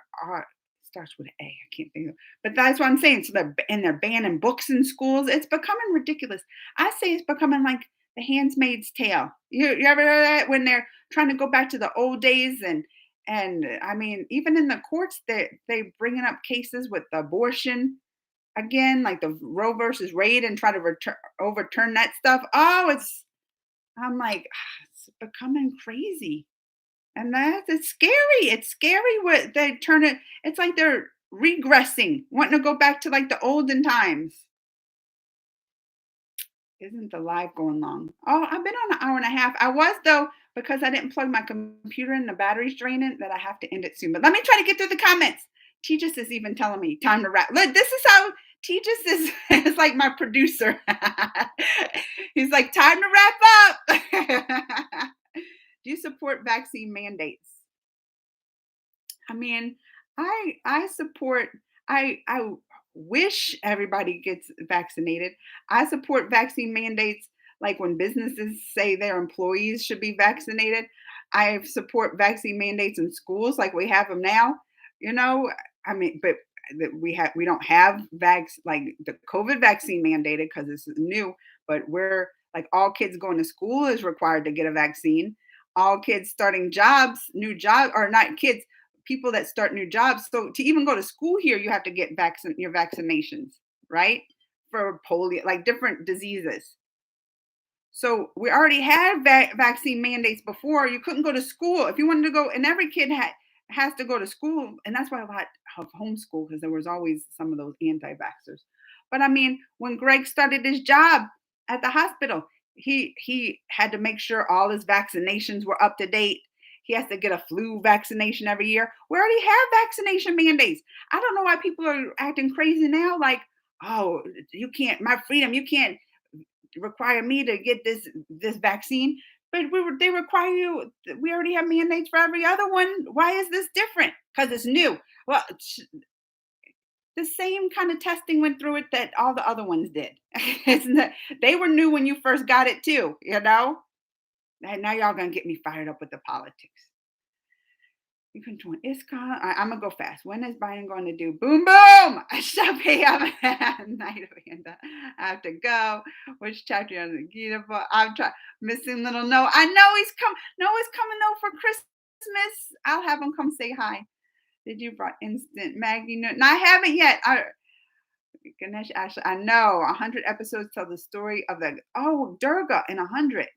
starts with A. I can't think of, but that's what I'm saying. So they're banning books in schools. It's becoming ridiculous. I say it's becoming like the Handmaid's Tale. You ever heard of that when they're trying to go back to the old days and I mean even in the courts they bringing up cases with abortion again, like the Roe versus Wade, and try to overturn that stuff. Oh, it's I'm like it's becoming crazy. And that it's scary. It's scary what they turn it. It's like they're regressing, wanting to go back to like the olden times. Isn't the live going long? Oh, I've been on an hour and a half. I was though because I didn't plug my computer in, the battery's draining. That I have to end it soon. But let me try to get through the comments. Tejas is even telling me time to wrap. Look, this is how Tejas is. Is like my producer. He's like time to wrap up. Do you support vaccine mandates? I mean, I support I wish everybody gets vaccinated. I support vaccine mandates like when businesses say their employees should be vaccinated. I support vaccine mandates in schools like we have them now. You know, I mean, but that we don't have like the COVID vaccine mandated because it's new, but we're like all kids going to school is required to get a vaccine. All kids starting jobs, new jobs, or not kids, people that start new jobs. So to even go to school here, you have to get your vaccinations, right? for polio, like different diseases. So we already had vaccine mandates before. You couldn't go to school if you wanted to go, and every kid has to go to school, and that's why a lot of homeschool because there was always some of those anti-vaxxers. But I mean, when Greg started his job at the hospital, he had to make sure all his vaccinations were up to date. He has to get a flu vaccination every year. We already have vaccination mandates. I don't know why people are acting crazy now. Like, oh, you can't, my freedom, you can't require me to get this vaccine, but they require you. We already have mandates for every other one. Why is this different? Because it's new. Well, the same kind of testing went through it that all the other ones did. It's not, they were new when you first got it too, you know. And now y'all gonna get me fired up with the politics. You can join ISKCON. I'm gonna go fast. When is Biden going to do boom boom? Shut up night Amanda. I have to go. Which chapter you on the Gita book? I'm trying missing little Noah. I know he's come. Noah's coming though for Christmas. I'll have him come say hi. Did you brought instant Maggie? No, I haven't yet. Ganesh Ashley. I know 100 episodes tell the story of the Durga in 100.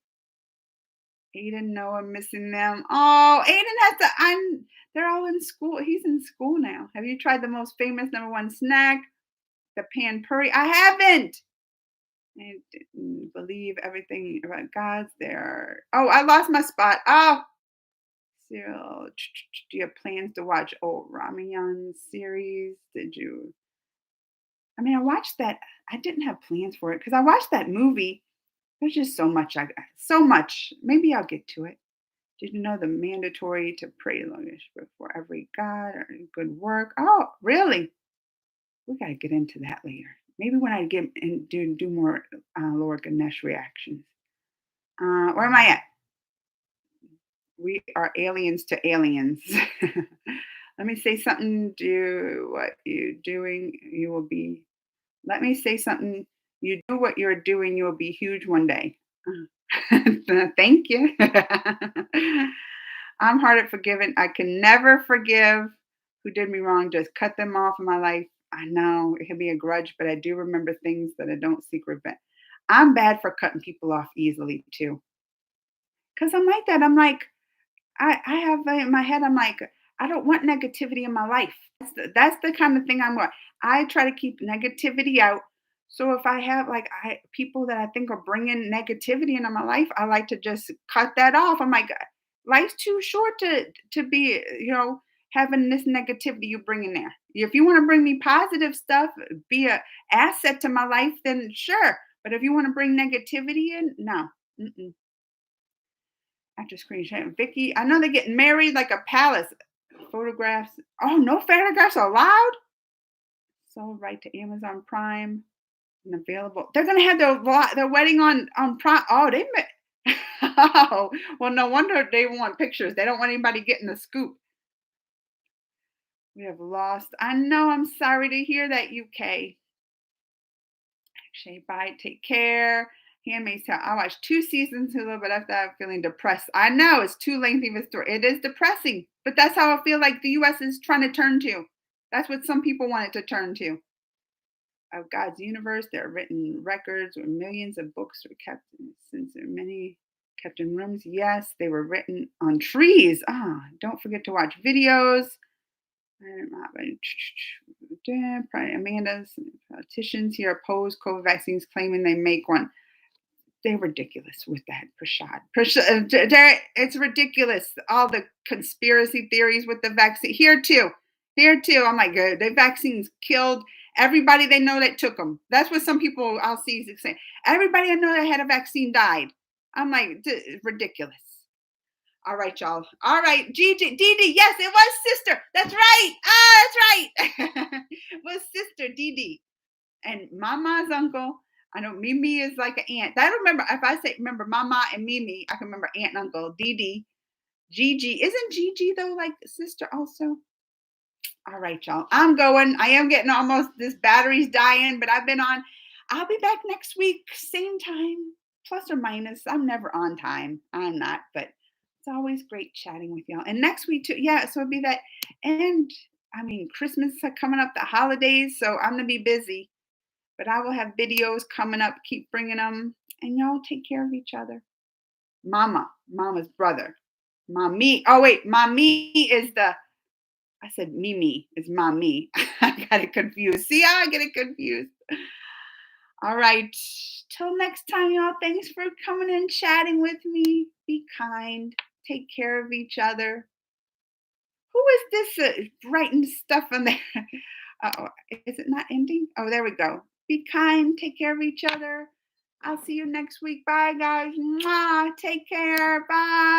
Aiden, Noah, missing them. Oh, Aiden has to. They're all in school. He's in school now. Have you tried the most famous number one snack, the pan puri? I haven't. I didn't believe everything about God's there. Oh, I lost my spot. Oh, Cyril, do you have plans to watch old Ramayan series? Did you? I mean, I watched that. I didn't have plans for it because I watched that movie. There's just so much. So much. Maybe I'll get to it. Did you know the mandatory to pray before every God or good work? Oh, really? We got to get into that later. Maybe when I get and do more Lord Ganesh reactions. Where am I at? We are aliens to aliens. Let me say something. Do what you doing. You will be. Let me say something. You do what you're doing. You will be huge one day. Thank you. I'm hard at forgiving. I can never forgive who did me wrong. Just cut them off in my life. I know it can be a grudge, but I do remember things that I don't seek revenge. I'm bad for cutting people off easily too. Cause I'm like that. I'm like, I have in my head, I'm like, I don't want negativity in my life. That's the kind of thing I'm going. I try to keep negativity out. So if I have like people that I think are bringing negativity into my life, I like to just cut that off. I'm like, life's too short to be, having this negativity you bring in there. If you want to bring me positive stuff, be a asset to my life, then sure. But if you want to bring negativity in, no. Mm-mm. After screenshot, Vicky, I know they're getting married like a palace. Photographs. Oh, no photographs allowed. Sold right to Amazon Prime and available. They're gonna have their wedding on Prime. Oh, oh, well, no wonder they want pictures. They don't want anybody getting the scoop. We have lost. I know. I'm sorry to hear that, UK. Actually, bye. Take care. Handmaid's Tale. I watched 2 seasons Hulu, but after that, I'm feeling depressed. I know it's too lengthy of a story. It is depressing, but that's how I feel like the U.S. is trying to turn to. That's what some people want it to turn to. Of God's universe, there are written records where millions of books were kept since there are many kept in rooms. Yes, they were written on trees. Don't forget to watch videos. Amanda's politicians here oppose COVID vaccines, claiming they make one. They're ridiculous with that, Prashad. It's ridiculous. All the conspiracy theories with the vaccine. Here too. I'm like, the vaccines killed everybody they know that took them. That's what some people I'll see saying. Everybody I know that had a vaccine died. I'm like, ridiculous. All right, y'all. All right, Gigi, Dee. Yes, it was sister. That's right. That's right. It was sister Dee. And Mama's uncle. I know Mimi is like an aunt. I don't remember if I say remember Mama and Mimi. I can remember aunt and uncle. Dee. Gigi. Isn't Gigi though like sister also? All right, y'all. I'm going. I am getting almost this battery's dying, but I've been on. I'll be back next week, same time, plus or minus. I'm never on time. I'm not, but it's always great chatting with y'all. And next week too, yeah. So it'll be that. And I mean, Christmas is coming up, the holidays, so I'm gonna be busy. But I will have videos coming up. Keep bringing them. And y'all take care of each other. Mama's brother. Mommy. Oh, wait. Mommy is the, I said Mimi is mommy. I got it confused. See how I get it confused? All right. Till next time, y'all. Thanks for coming and chatting with me. Be kind. Take care of each other. Who is this writing stuff on there? Uh-oh. Is it not ending? Oh, there we go. Be kind. Take care of each other. I'll see you next week. Bye, guys. Mwah. Take care. Bye.